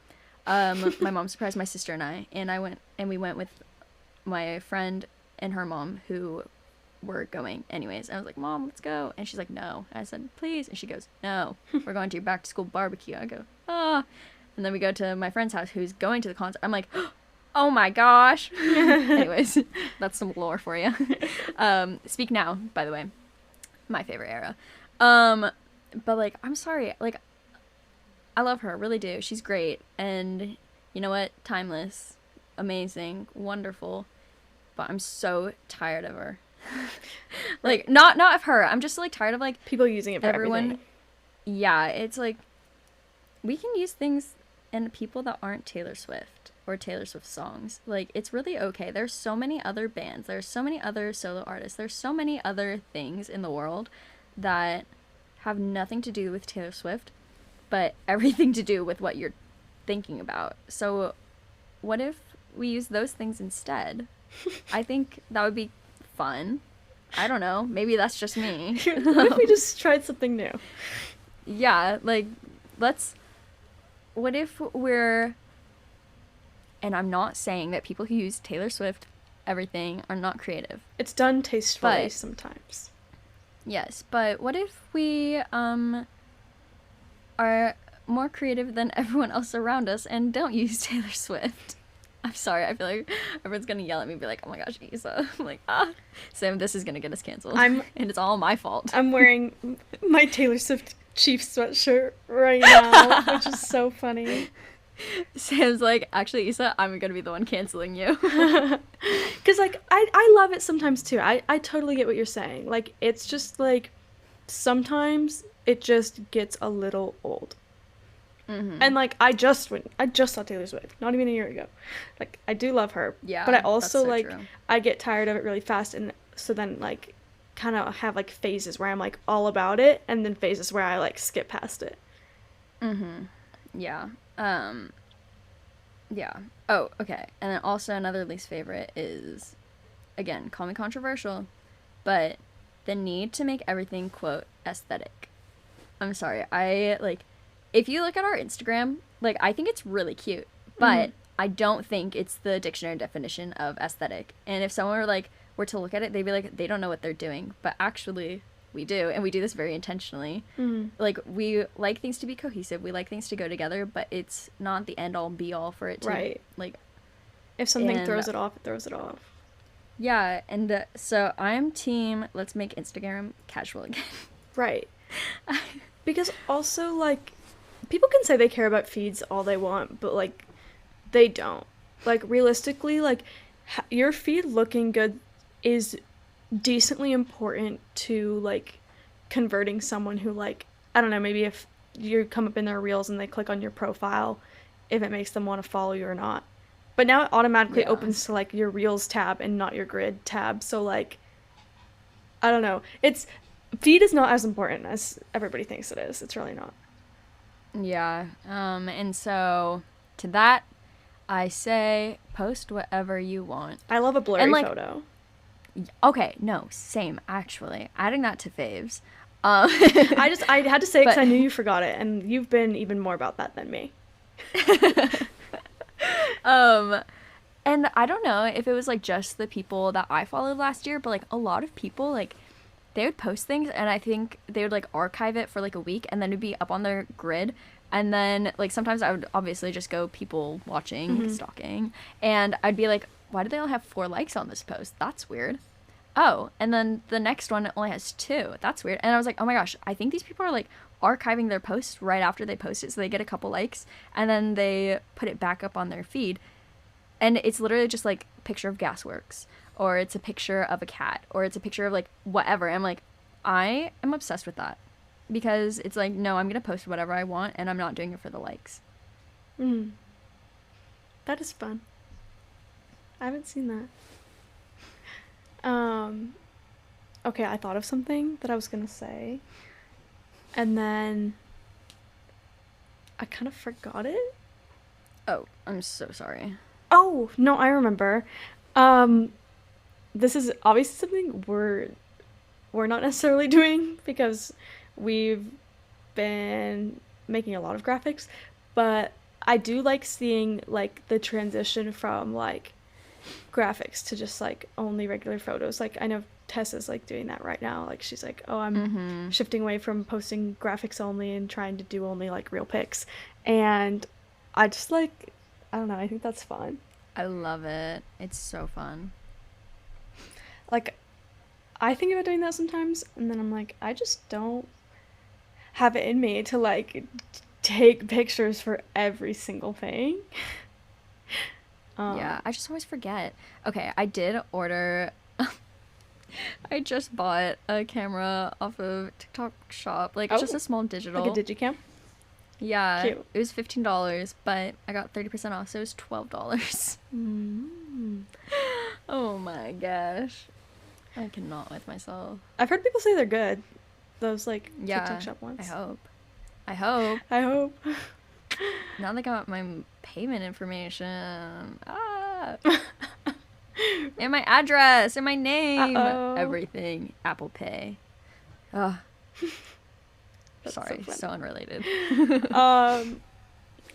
My mom surprised my sister and we went with my friend and her mom, who were going anyways. I was like, Mom, let's go. And she's like, no. And I said, please. And she goes, no, we're going to your back to school barbecue. I go, ah. And then we go to my friend's house who's going to the concert. I'm like, oh my gosh. Anyways, that's some lore for you. Speak Now, by the way, my favorite era. But like, I'm sorry, like, I love her, really do. She's great, and you know what? Timeless, amazing, wonderful. But I'm so tired of her. Like, not of her. I'm just like tired of like people using it for everyone. Everything. Yeah, it's like we can use things and people that aren't Taylor Swift or Taylor Swift songs. Like, it's really okay. There's so many other bands. There's so many other solo artists. There's so many other things in the world that have nothing to do with Taylor Swift, but everything to do with what you're thinking about. So what if we use those things instead? I think that would be fun. I don't know. Maybe that's just me. What if we just tried something new? Yeah, like, what if we're, and I'm not saying that people who use Taylor Swift everything are not creative. It's done tastefully sometimes. Yes, but what if we are more creative than everyone else around us and don't use Taylor Swift? I'm sorry, I feel like everyone's gonna yell at me and be like, oh my gosh, Isa. I'm like, Sam, this is gonna get us canceled. And it's all my fault. I'm wearing my Taylor Swift Chiefs sweatshirt right now, which is so funny. Sam's like, actually, Isa, I'm gonna be the one canceling you. Because, like, I love it sometimes, too. I totally get what you're saying. Like, it's just, like, sometimes it just gets a little old. Mm-hmm. And, like, I just saw Taylor Swift, not even a year ago. Like, I do love her. Yeah, but I also, like, true. I get tired of it really fast, and so then, like, kind of have, like, phases where I'm, like, all about it, and then phases where I, like, skip past it. Mm-hmm. Yeah. Yeah. Oh, okay. And then also another least favorite is, again, call me controversial, but the need to make everything, quote, aesthetic. I'm sorry. If you look at our Instagram, like, I think it's really cute, but I don't think it's the dictionary definition of aesthetic. And if someone were to look at it, they'd be like, they don't know what they're doing. But actually, we do, and we do this very intentionally. Mm-hmm. Like, we like things to be cohesive. We like things to go together, but it's not the end-all, be-all for it to, right. Like, if something throws it off, it throws it off. Yeah, and so I'm team, let's make Instagram casual again. Right. Because also, like, people can say they care about feeds all they want, but, like, they don't. Like, realistically, like, your feed looking good is decently important to, like, converting someone who, like, I don't know, maybe if you come up in their reels and they click on your profile, if it makes them want to follow you or not. But now it automatically opens to, like, your reels tab and not your grid tab, so, like, I don't know. Feed is not as important as everybody thinks it is. It's really not. Yeah. And so to that, I say post whatever you want. I love a blurry And, like, photo. Okay, no, same, actually. Adding that to faves. I had to say it because But- I knew you forgot it, and you've been even more about that than me. And I don't know if it was, like, just the people that I followed last year, but, like, a lot of people, like, they would post things, and I think they would, like, archive it for, like, a week, and then it'd be up on their grid, and then, like, sometimes I would obviously just go people watching, stalking, and I'd be like, why do they all have 4 likes on this post? That's weird. Oh, and then the next one only has 2. That's weird. And I was like, oh my gosh, I think these people are, like, archiving their posts right after they post it, so they get a couple likes, and then they put it back up on their feed. And it's literally just, like, a picture of Gasworks, or it's a picture of a cat, or it's a picture of, like, whatever. I'm like, I am obsessed with that. Because it's like, no, I'm going to post whatever I want, and I'm not doing it for the likes. That is fun. I haven't seen that. Okay, I thought of something that I was gonna say, and then I kind of forgot it. Oh, I'm so sorry. Oh, no, I remember. This is obviously something we're not necessarily doing because we've been making a lot of graphics, but I do like seeing, like, the transition from, like, graphics to just, like, only regular photos. Like, I know Tessa's, like, doing that right now. Like, she's like, oh, I'm shifting away from posting graphics only and trying to do only, like, real pics. And I just, like, I don't know, I think that's fun. I love it. It's so fun. Like, I think about doing that sometimes, and then I'm like, I just don't have it in me to, like, take pictures for every single thing. Yeah, I just always forget. Okay, I did order. I just bought a camera off of TikTok Shop. Like, it's just a small digital. Like a digicam? Yeah. Cute. It was $15, but I got 30% off, so it was $12. Oh my gosh. I cannot with myself. I've heard people say they're good. Those, like, Yeah, TikTok Shop ones. I hope. I hope. I hope. Now they got my payment information. Ah. And my address and my name. Uh-oh. Everything. Apple Pay. Oh. That's Sorry, so so unrelated.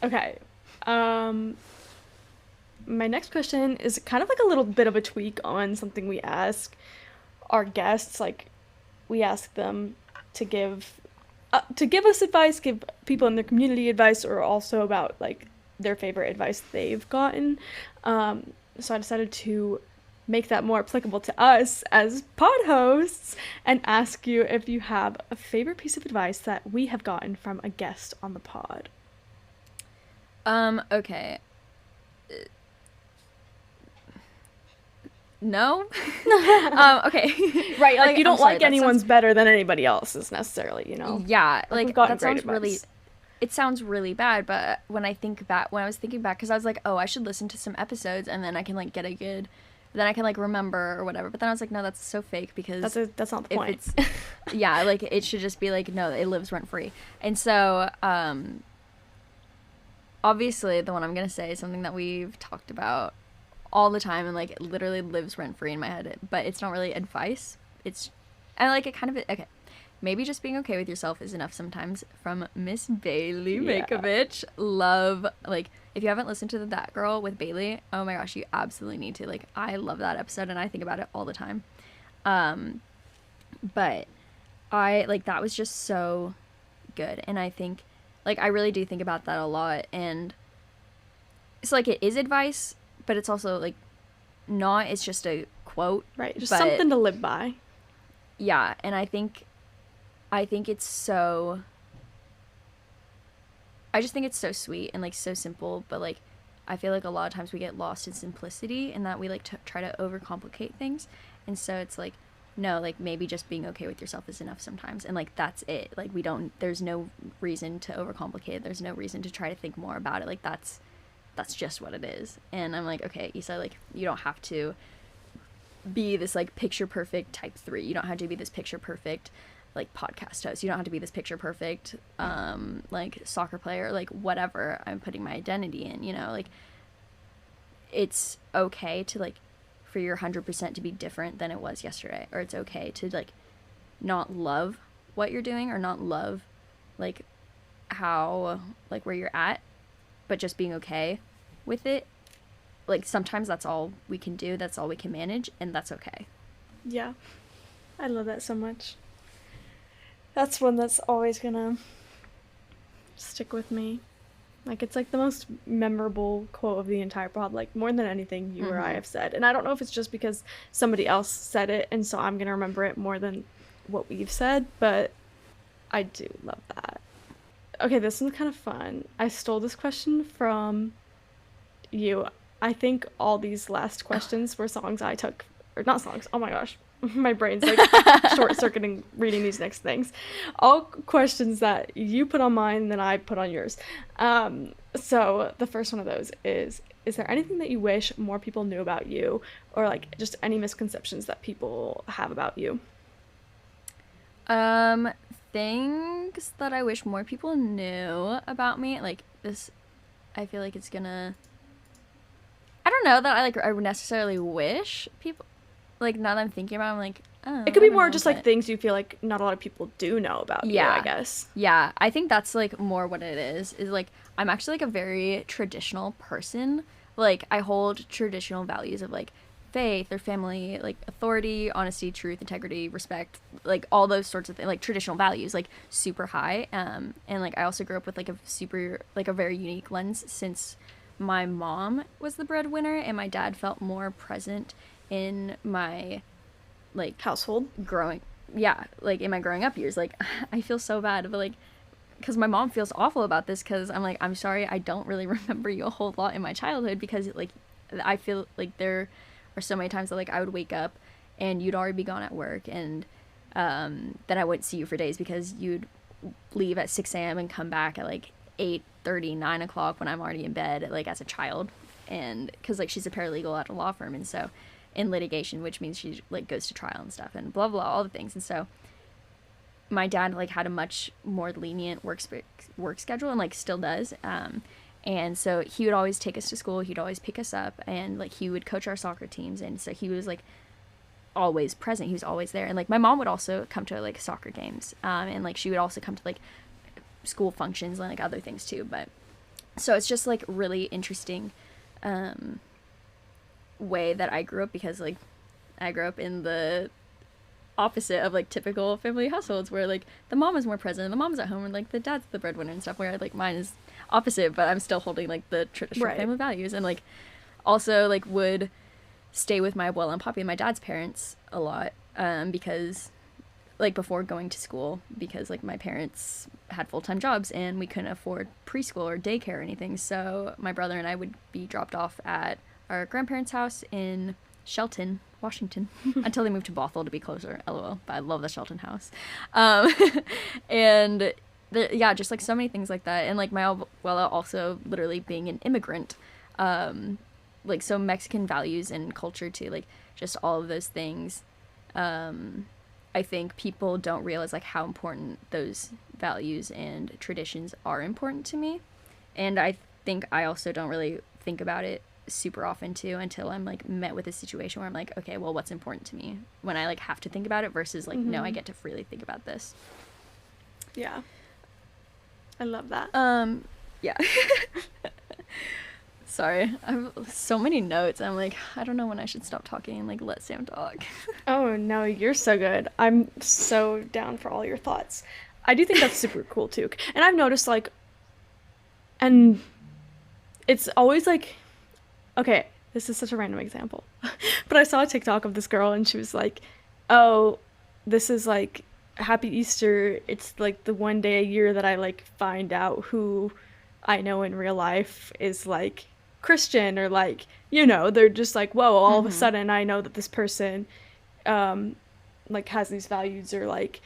Okay. My next question is kind of like a little bit of a tweak on something we ask our guests. Like, we ask them to give us advice, give people in their community advice, or also about, like, their favorite advice they've gotten. So I decided to make that more applicable to us as pod hosts and ask you if you have a favorite piece of advice that we have gotten from a guest on the pod. Okay. No? Okay. Right, like, you don't I'm sorry, like that anyone's sounds- better than anybody else's necessarily, you know? Yeah, we've like, gotten that great sounds really... advice. It sounds really bad, but when I was thinking back, because I was like, oh, I should listen to some episodes, and then I can, like, get a good... Then I can, like, remember or whatever. But then I was like, no, that's so fake, because... That's not the if point. it's... Yeah, like, it should just be like, no, it lives rent-free. And so, obviously, the one I'm gonna say is something that we've talked about all the time, and, like, it literally lives rent-free in my head. But it's not really advice. It's... And, like, it kind of... Okay. Maybe just being okay with yourself is enough sometimes, from Miss Bailey Makovich. Love, like, if you haven't listened to That Girl with Bailey, oh my gosh, you absolutely need to. Like, I love that episode, and I think about it all the time. But I, like, that was just so good. And I think, like, I really do think about that a lot. And it's like, it is advice, but it's also, like, not. It's just a quote. Right, just but, something to live by. Yeah, and I think it's so... I just think it's so sweet and, like, so simple, but, like, I feel like a lot of times we get lost in simplicity and that we, like, try to overcomplicate things. And so it's like, no, like, maybe just being okay with yourself is enough sometimes. And, like, that's it. Like, there's no reason to overcomplicate it. There's no reason to try to think more about it. Like, that's just what it is. And I'm like, okay, Issa, like, you don't have to be this, like, picture perfect type 3. You don't have to be this picture perfect, like, podcast host. You don't have to be this picture perfect like, soccer player, like, whatever I'm putting my identity in, you know? Like, it's okay to like for your 100% to be different than it was yesterday, or it's okay to like not love what you're doing or not love like how like where you're at, but just being okay with it. Like sometimes that's all we can do, that's all we can manage, and that's okay. Yeah. I love that so much. That's one that's always gonna stick with me. Like, it's like the most memorable quote of the entire pod, like more than anything you or I have said. And I don't know if it's just because somebody else said it and so I'm gonna remember it more than what we've said, but I do love that. Okay, this one's kind of fun. I stole this question from you. I think all these last questions were songs I took, or not songs, oh my gosh. My brain's like short-circuiting reading these next things. All questions that you put on mine, then I put on yours. So the first one of those is there anything that you wish more people knew about you, or like just any misconceptions that people have about you? Things that I wish more people knew about me, like this, I feel like it's gonna, I don't know that I necessarily wish people, like now that I'm thinking about it, I'm like, oh, It could I be don't more know, just but like things you feel like not a lot of people do know about you, I guess. Yeah, I think that's like more what it is like I'm actually like a very traditional person. Like I hold traditional values of like faith or family, like authority, honesty, truth, integrity, respect, like all those sorts of things, like traditional values, like super high. And like I also grew up with like a super, like a very unique lens, since my mom was the breadwinner and my dad felt more present in my like Household. growing, yeah, like in my growing up years. Like I feel so bad, but like because my mom feels awful about this, because I'm like, I'm sorry, I don't really remember you a whole lot in my childhood, because like I feel like there are so many times that like I would wake up and you'd already be gone at work, and then I wouldn't see you for days because you'd leave at 6 a.m. and come back at like 8:30, 9 o'clock when I'm already in bed, like as a child. And because like she's a paralegal at a law firm, and so in litigation, which means she like goes to trial and stuff and blah blah, all the things. And so my dad like had a much more lenient work schedule, and like still does. And so he would always take us to school, he'd always pick us up, and like he would coach our soccer teams, and so he was like always present, he was always there. And like my mom would also come to like soccer games, and like she would also come to like school functions and like other things too. But so it's just like really interesting way that I grew up, because like I grew up in the opposite of like typical family households, where like the mom is more present and the mom's at home and like the dad's the breadwinner and stuff, where like mine is opposite, but I'm still holding like the traditional family values. And like also like would stay with my abuela and papi, my dad's parents, a lot, because like before going to school, because like my parents had full-time jobs and we couldn't afford preschool or daycare or anything, so my brother and I would be dropped off at our grandparents' house in Shelton, Washington, until they moved to Bothell to be closer, lol, but I love the Shelton house. And yeah, just like so many things like that. And like my abuela also literally being an immigrant, like so Mexican values and culture too, like just all of those things. I think people don't realize like how important those values and traditions are important to me. And I think I also don't really think about it super often too, until I'm like met with a situation where I'm like, okay, well, what's important to me, when I like have to think about it, versus like, no, I get to freely think about this. Yeah, I love that. Yeah. Sorry, I have so many notes. I'm like, I don't know when I should stop talking and like let Sam talk. Oh no, you're so good. I'm so down for all your thoughts. I do think that's super cool too. And I've noticed like, and it's always like, okay, this is such a random example, but I saw a TikTok of this girl and she was like, oh, this is like Happy Easter. It's like the one day a year that I like find out who I know in real life is like Christian, or like, you know, they're just like, whoa, all of a sudden I know that this person like has these values, or like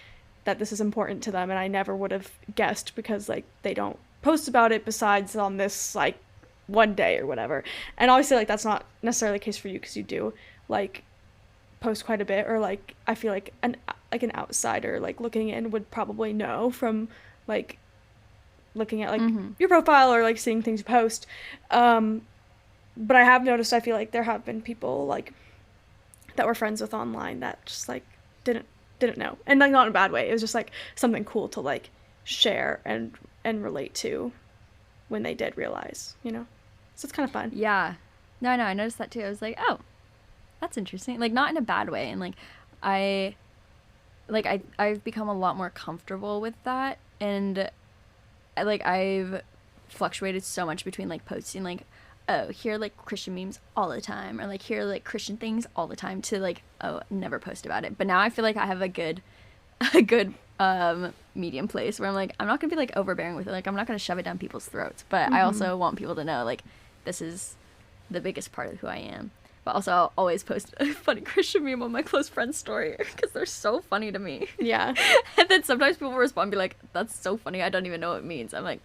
that this is important to them, and I never would have guessed because like they don't post about it besides on this like one day or whatever. And obviously like that's not necessarily the case for you, because you do like post quite a bit, or like I feel like an outsider like looking in would probably know from like looking at like your profile or like seeing things you post. but I have noticed, I feel like there have been people like that we're friends with online that just like didn't know, and like not in a bad way. It was just like something cool to like share and relate to when they did realize, you know. So it's kind of fun. Yeah. No, I noticed that too. I was like, oh, that's interesting. Like, not in a bad way. And like, I've become a lot more comfortable with that. And I've fluctuated so much between like posting like, oh, here are like Christian memes all the time, or like here are like Christian things all the time, to like, oh, never post about it. But now I feel like I have a good medium place where I'm like, I'm not gonna be like overbearing with it. Like, I'm not gonna shove it down people's throats, but I also want people to know like this is the biggest part of who I am. But also, I'll always post a funny Christian meme on my close friend's story because they're so funny to me. Yeah. And then sometimes people respond and be like, that's so funny, I don't even know what it means. I'm like,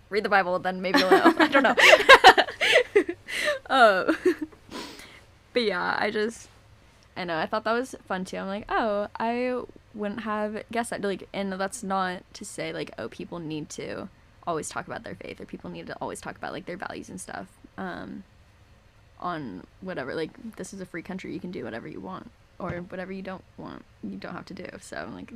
read the Bible, then maybe you'll know. I don't know. But yeah, I know, I thought that was fun too. I'm like, oh, I wouldn't have guessed that. Like, and that's not to say like, oh, people need to always talk about their faith, or people need to always talk about like their values and stuff. On whatever, like, this is a free country, you can do whatever you want, or whatever you don't want, you don't have to do. So like,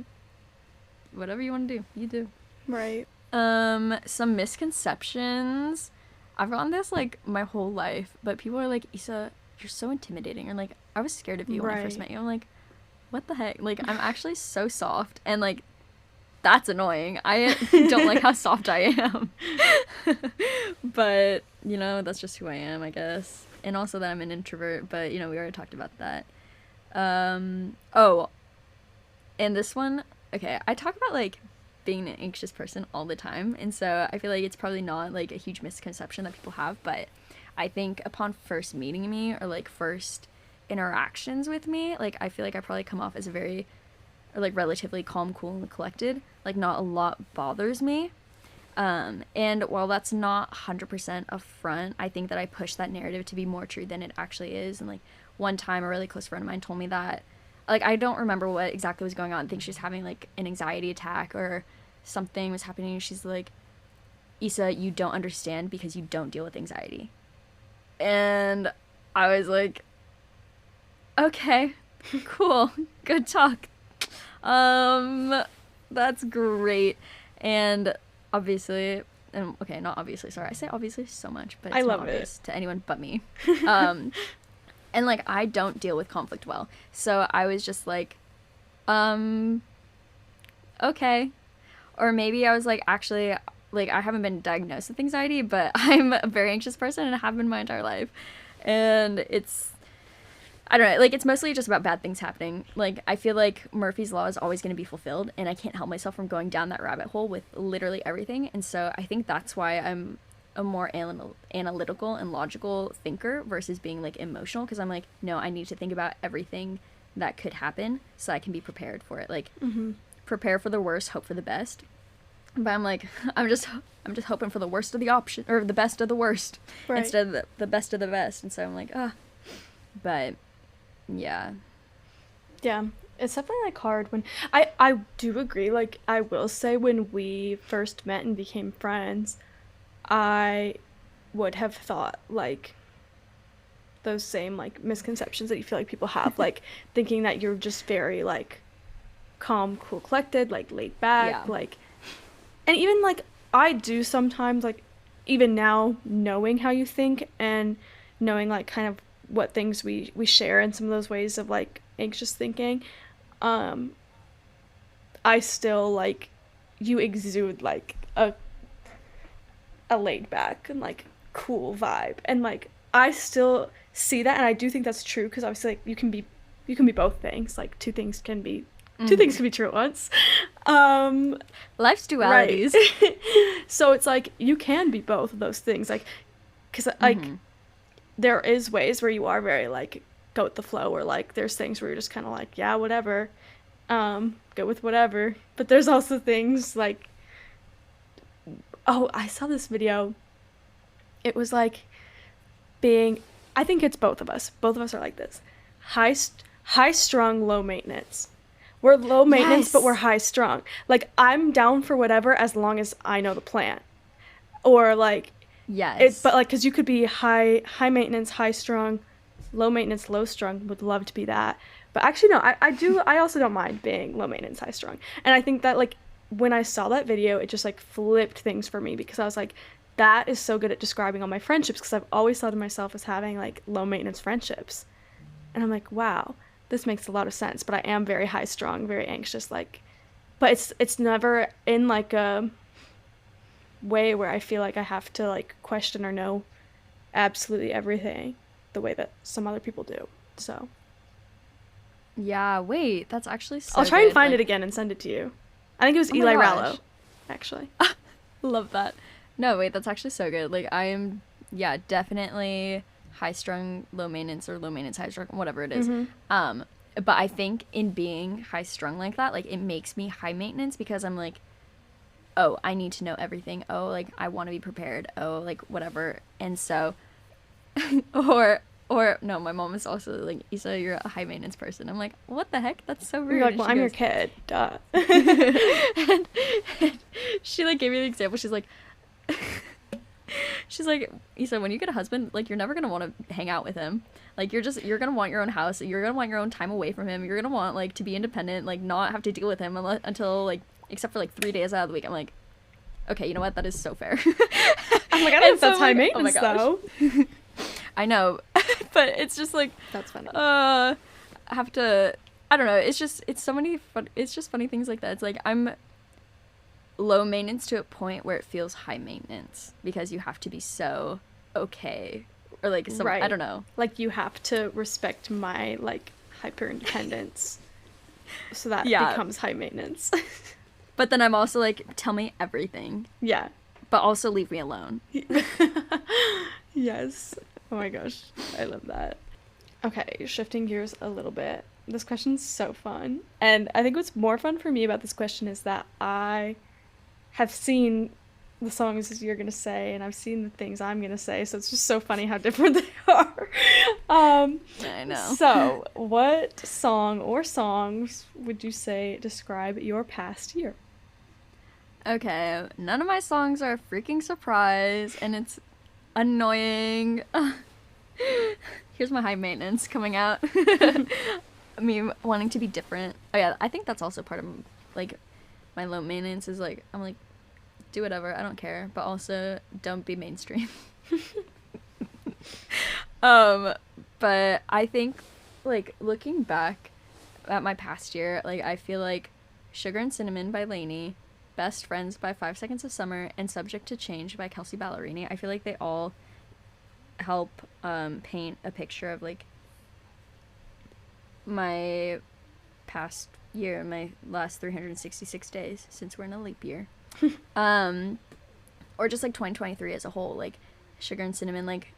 whatever you want to do, you do. Right. Some misconceptions. I've gotten this like my whole life, but people are like, Issa, you're so intimidating, or like, I was scared of you when I first met you. I'm like, what the heck? Like, I'm actually so soft, and like, that's annoying. I don't like how soft I am. But, you know, that's just who I am, I guess. And also that I'm an introvert, but, you know, we already talked about that. Oh, and this one, okay, I talk about, like, being an anxious person all the time, and so I feel like it's probably not, like, a huge misconception that people have, but I think upon first meeting me, or, like, first interactions with me, like, I feel like I probably come off as a very, or, like, relatively calm, cool, and collected. Like, not a lot bothers me. And while that's not 100% upfront, I think that I push that narrative to be more true than it actually is. And like, one time a really close friend of mine told me that, like, I don't remember what exactly was going on. I think she was having like an anxiety attack or something was happening. She's like, Issa, you don't understand because you don't deal with anxiety. And I was like, okay, cool, good talk. That's great. And obviously, and okay, not obviously, sorry, I say obviously so much, but it's not obvious to anyone but me. And like, I don't deal with conflict well, so I was just like, okay. Or maybe I was like, actually, like, I haven't been diagnosed with anxiety, but I'm a very anxious person and I have been my entire life. And it's, I don't know, like, it's mostly just about bad things happening. Like, I feel like Murphy's Law is always going to be fulfilled, and I can't help myself from going down that rabbit hole with literally everything. And so I think that's why I'm a more analytical and logical thinker versus being, like, emotional, because I'm like, no, I need to think about everything that could happen so I can be prepared for it. Like, prepare for the worst, hope for the best. But I'm like, I'm just hoping for the worst of the option, or the best of the worst, instead of the best of the best. And so I'm like, but yeah, it's definitely like hard when I do agree. Like, I will say, when we first met and became friends, I would have thought like those same like misconceptions that you feel like people have, like thinking that you're just very like calm, cool, collected, like laid back, like, and even like I do sometimes, like, even now, knowing how you think and knowing like kind of what things we share in some of those ways of like anxious thinking, I still like, you exude like a laid back and like cool vibe, and like I still see that, and I do think that's true, because obviously like you can be both things, like two things can be true at once. Life's dualities. Right. So it's like you can be both of those things, like, because like there is ways where you are very like go with the flow, or like there's things where you're just kind of like, yeah, whatever, go with whatever. But there's also things like, oh, I saw this video, it was like being, I think it's both of us are like this, high strung, low maintenance. We're low maintenance, but we're high strung. Like, I'm down for whatever as long as I know the plan. Or like, Yes. But like, because you could be high maintenance, high strung, low maintenance, low strung. Would love to be that. But actually, no, I also don't mind being low maintenance, high strung. And I think that, like, when I saw that video, it just, like, flipped things for me, because I was like, that is so good at describing all my friendships, because I've always thought of myself as having, like, low maintenance friendships. And I'm like, wow, this makes a lot of sense. But I am very high strung, very anxious, like, but it's never in, like, a way where I feel like I have to, like, question or know absolutely everything the way that some other people do. So Yeah, wait, that's actually so I'll try and good. find Like, it again and send it to you. I think it was oh my Eli gosh. Rallo, actually. Love that. No, wait, that's actually so good. Like, I am, yeah, definitely high strung, low maintenance, or low maintenance, high strung, whatever it is. But I think in being high strung like that, like, it makes me high maintenance, because I'm like, oh, I need to know everything. Oh, like, I want to be prepared. Oh, like, whatever. And so, or no, my mom is also like, Issa, you're a high maintenance person. I'm like, what the heck? That's so rude. You're like, And well, she I'm your goes, kid. Duh. and she like gave me the example. She's like, Issa, when you get a husband, like, you're never gonna want to hang out with him. Like, you're gonna want your own house. You're gonna want your own time away from him. You're gonna want, like, to be independent, like, not have to deal with him until, like, except for like 3 days out of the week. I'm like, okay, you know what? That is so fair. I'm like, I don't know if that's high maintenance, oh my though. I know, but it's just like, That's funny. I have to, I don't know. It's just funny things like that. It's like, I'm low maintenance to a point where it feels high maintenance, because you have to be so okay, or like some, Right. I don't know. Like, you have to respect my, like, hyper independence, so that Yeah. becomes high maintenance. But then I'm also like, tell me everything, Yeah. but also leave me alone. Yes. Oh my gosh, I love that. Okay, shifting gears a little bit. This question's so fun. And I think what's more fun for me about this question is that I have seen the songs you're gonna say, and I've seen the things I'm gonna say, so it's just so funny how different they are. I know. So, what song or songs would you say describe your past year? Okay, none of my songs are a freaking surprise, and it's annoying. Here's my high maintenance coming out. Me wanting to be different. Oh yeah, I think that's also part of, like, my low maintenance is, like, I'm like, do whatever, I don't care, but also don't be mainstream. But I think, like, looking back at my past year, like, I feel like Sugar and Cinnamon by Lainey, Best Friends by 5 Seconds of Summer, and Subject to Change by Kelsey Ballerini, I feel like they all help paint a picture of, like, my past year, my last 366 days, since we're in a leap year. Or just, like, 2023 as a whole, like, Sugar and Cinnamon, like,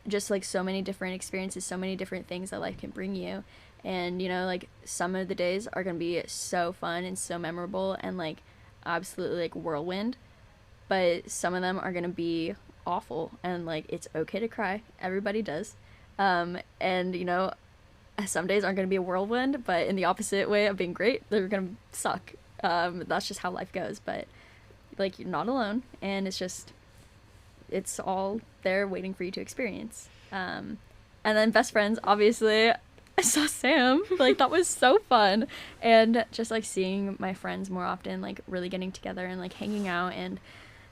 just, like, so many different experiences, so many different things that life can bring you. And, you know, like, some of the days are gonna be so fun and so memorable and, like, absolutely, like, whirlwind, but some of them are gonna be awful, and, like, it's okay to cry. Everybody does. And, you know, some days aren't gonna be a whirlwind, but in the opposite way of being great, they're gonna suck. That's just how life goes. But, like, you're not alone, and it's all there waiting for you to experience. And then Best Friends, obviously, I saw Sam. Like, that was so fun. And just, like, seeing my friends more often, like, really getting together and, like, hanging out and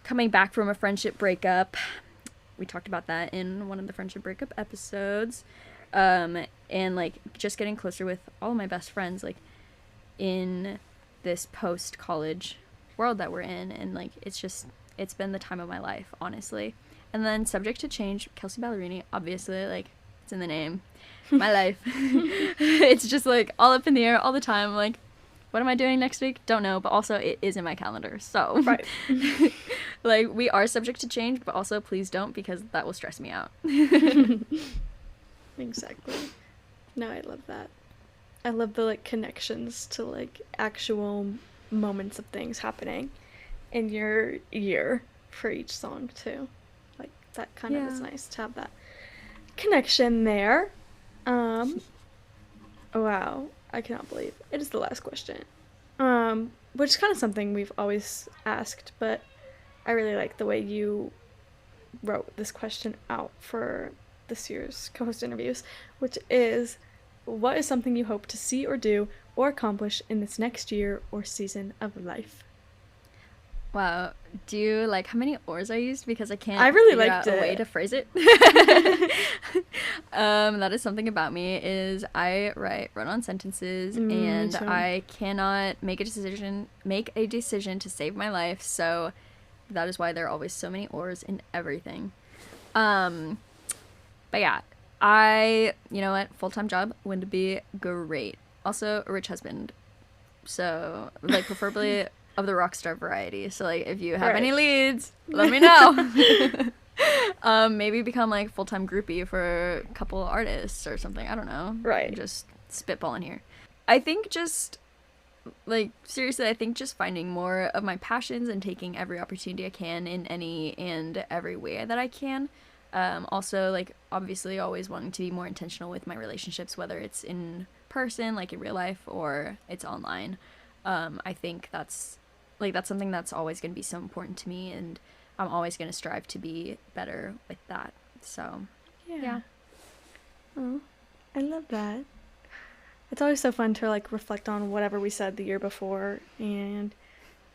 coming back from a friendship breakup. We talked about that in one of the friendship breakup episodes. And, like, just getting closer with all of my best friends, like, in this post-college world that we're in. And, like, it's been the time of my life, honestly. And then Subject to Change, Kelsey Ballerini, obviously, like, it's in the name. My life. It's just, like, all up in the air all the time. Like, what am I doing next week? Don't know, but also it is in my calendar. So, Right. like, we are subject to change, but also please don't, because that will stress me out. Exactly. No, I love that. I love the, like, connections to, like, actual moments of things happening in your year for each song, too. Like, that kind of is Yeah. nice to have that connection there. Wow, I cannot believe it is the last question. Which is kind of something we've always asked, but I really like the way you wrote this question out for this year's co-host interviews, which is, what is something you hope to see or do or accomplish in this next year or season of life? Wow. Do you like how many ors I used? Because I can't I really figure liked out a it. way to phrase it. That is something about me, is I write run-on sentences, and too. I cannot make a decision to save my life, so that is why there are always so many ors in everything. But yeah, you know what, full-time job would be great. Also, a rich husband. So, like, preferably of the rock star variety. So, like, if you have any leads, let me know. Maybe become, like, full-time groupie for a couple artists or something. I don't know. Right. Just spitballing here. I think just, like, seriously, I think just finding more of my passions and taking every opportunity I can in any and every way that I can. Also, like, obviously always wanting to be more intentional with my relationships, whether it's in person, like in real life, or it's online. I think that's something that's always going to be so important to me, and I'm always going to strive to be better with that. So, yeah. Oh, I love that. It's always so fun to, like, reflect on whatever we said the year before, and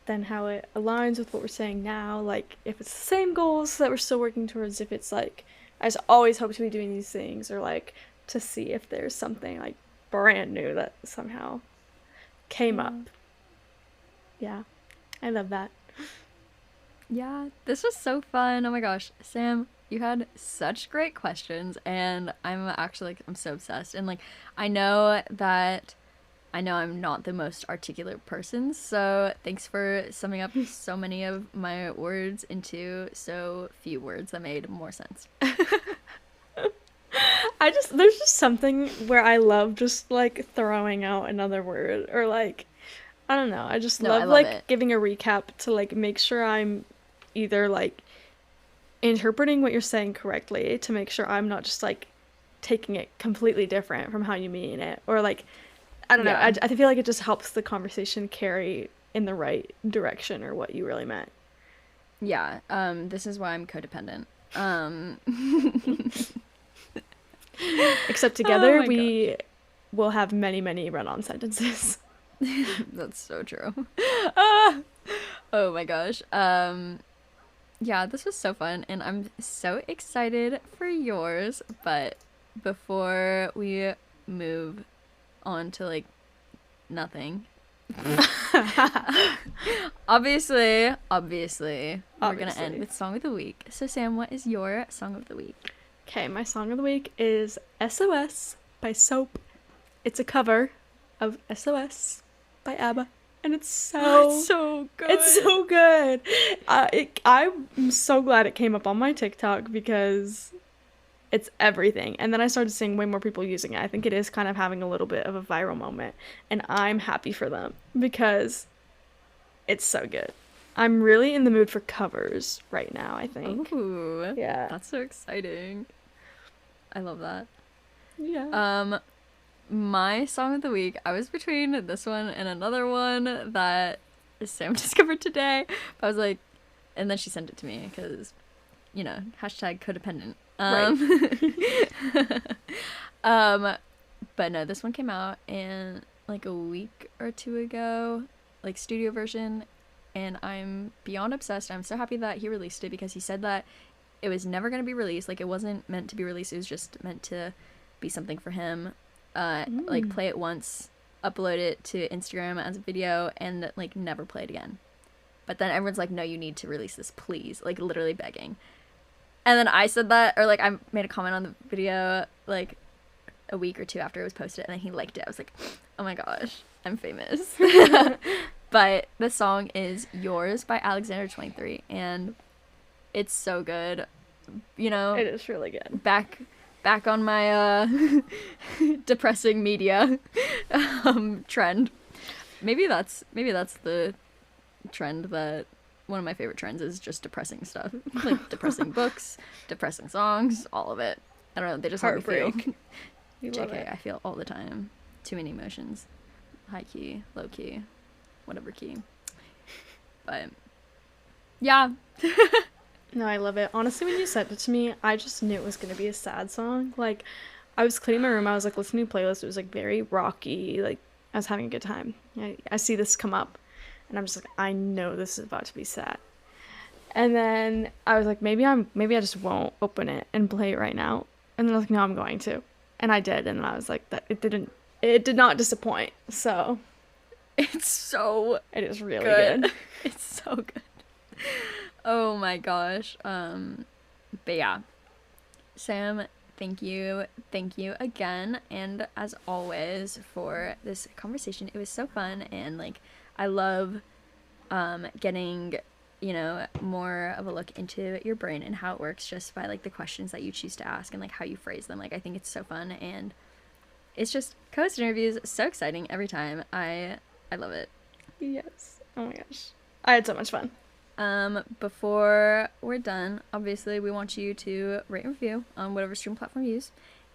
then how it aligns with what we're saying now. Like, if it's the same goals that we're still working towards, if it's like, I just always hope to be doing these things, or like to see if there's something like brand new that somehow came up. Yeah, I love that. Yeah, this was so fun. Oh my gosh, Sam, you had such great questions, and I'm actually, like, I'm so obsessed. And, like, I know I'm not the most articulate person, so thanks for summing up so many of my words into so few words that made more sense. There's just something where I love just, like, throwing out another word, or, like, I don't know, I love like it. giving a recap to, like, make sure I'm either, like, interpreting what you're saying correctly, to make sure I'm not just, like, taking it completely different from how you mean it, or, like, I don't know, I feel like it just helps the conversation carry in the right direction, or what you really meant. Yeah, this is why I'm codependent. Except together we will have many, many run-on sentences. That's so true. Oh my gosh. Yeah, this was so fun, and I'm so excited for yours. But before we move on to, like, nothing, obviously, we're gonna end with song of the week. So Sam, what is your song of the week? Okay, my song of the week is SOS by Soap. It's a cover of SOS by ABBA, and it's so good. It's so good. I'm so glad it came up on my TikTok, because it's everything. And then I started seeing way more people using it. I think it is kind of having a little bit of a viral moment, and I'm happy for them, because it's so good. I'm really in the mood for covers right now, I think. Ooh, yeah, that's so exciting. I love that. Yeah. My song of the week, I was between this one and another one that Sam discovered today. I was like, and then she sent it to me because, you know, #codependent. Right. But no, this one came out in like a week or two ago, like studio version, and I'm beyond obsessed. I'm so happy that he released it, because he said that it was never going to be released. Like, it wasn't meant to be released. It was just meant to be something for him. Like, play it once, upload it to Instagram as a video, and, like, never play it again. But then everyone's like, no, you need to release this, please. Like, literally begging. And then I said that, or, like, I made a comment on the video, like, a week or two after it was posted, and then he liked it. I was like, oh my gosh, I'm famous. But the song is Yours by Alexander23, and it's so good. You know, it is really good. Back on my depressing media trend. Maybe that's the trend, that one of my favorite trends is just depressing stuff. Like, depressing books, depressing songs, all of it. I don't know, they just help me feel. JK, I feel all the time. Too many emotions. High key, low key, whatever key. But yeah. No, I love it. Honestly, when you sent it to me, I just knew it was gonna be a sad song. Like, I was cleaning my room, I was like listening to a playlist. It was like very rocky. Like, I was having a good time. I see this come up, and I'm just like, I know this is about to be sad. And then I was like, maybe I just won't open it and play it right now. And then I was like, no, I'm going to, and I did. And then I was like, that it did not disappoint. So It's so it is really good. good. It's so good. Oh my gosh. But yeah, Sam, thank you. Thank you again. And as always for this conversation, it was so fun. And like, I love getting, more of a look into your brain and how it works just by like the questions that you choose to ask and like how you phrase them. Like, I think it's so fun. And it's just Cohost interviews, so exciting every time. I love it. Yes. Oh my gosh. I had so much fun. Before we're done, obviously we want you to rate and review on whatever stream platform you use,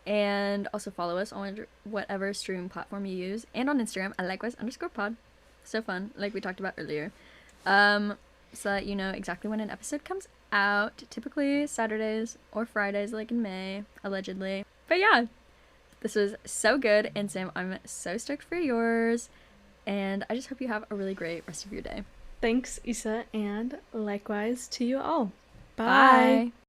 and also follow us on whatever stream platform you use, and on Instagram at likewise_pod. So fun, like we talked about earlier. So that you know exactly when an episode comes out, typically Saturdays or Fridays, like in May, allegedly. But yeah, this was so good, and Sam, I'm so stoked for yours, and I just hope you have a really great rest of your day. Thanks, Issa, and likewise to you all. Bye. Bye.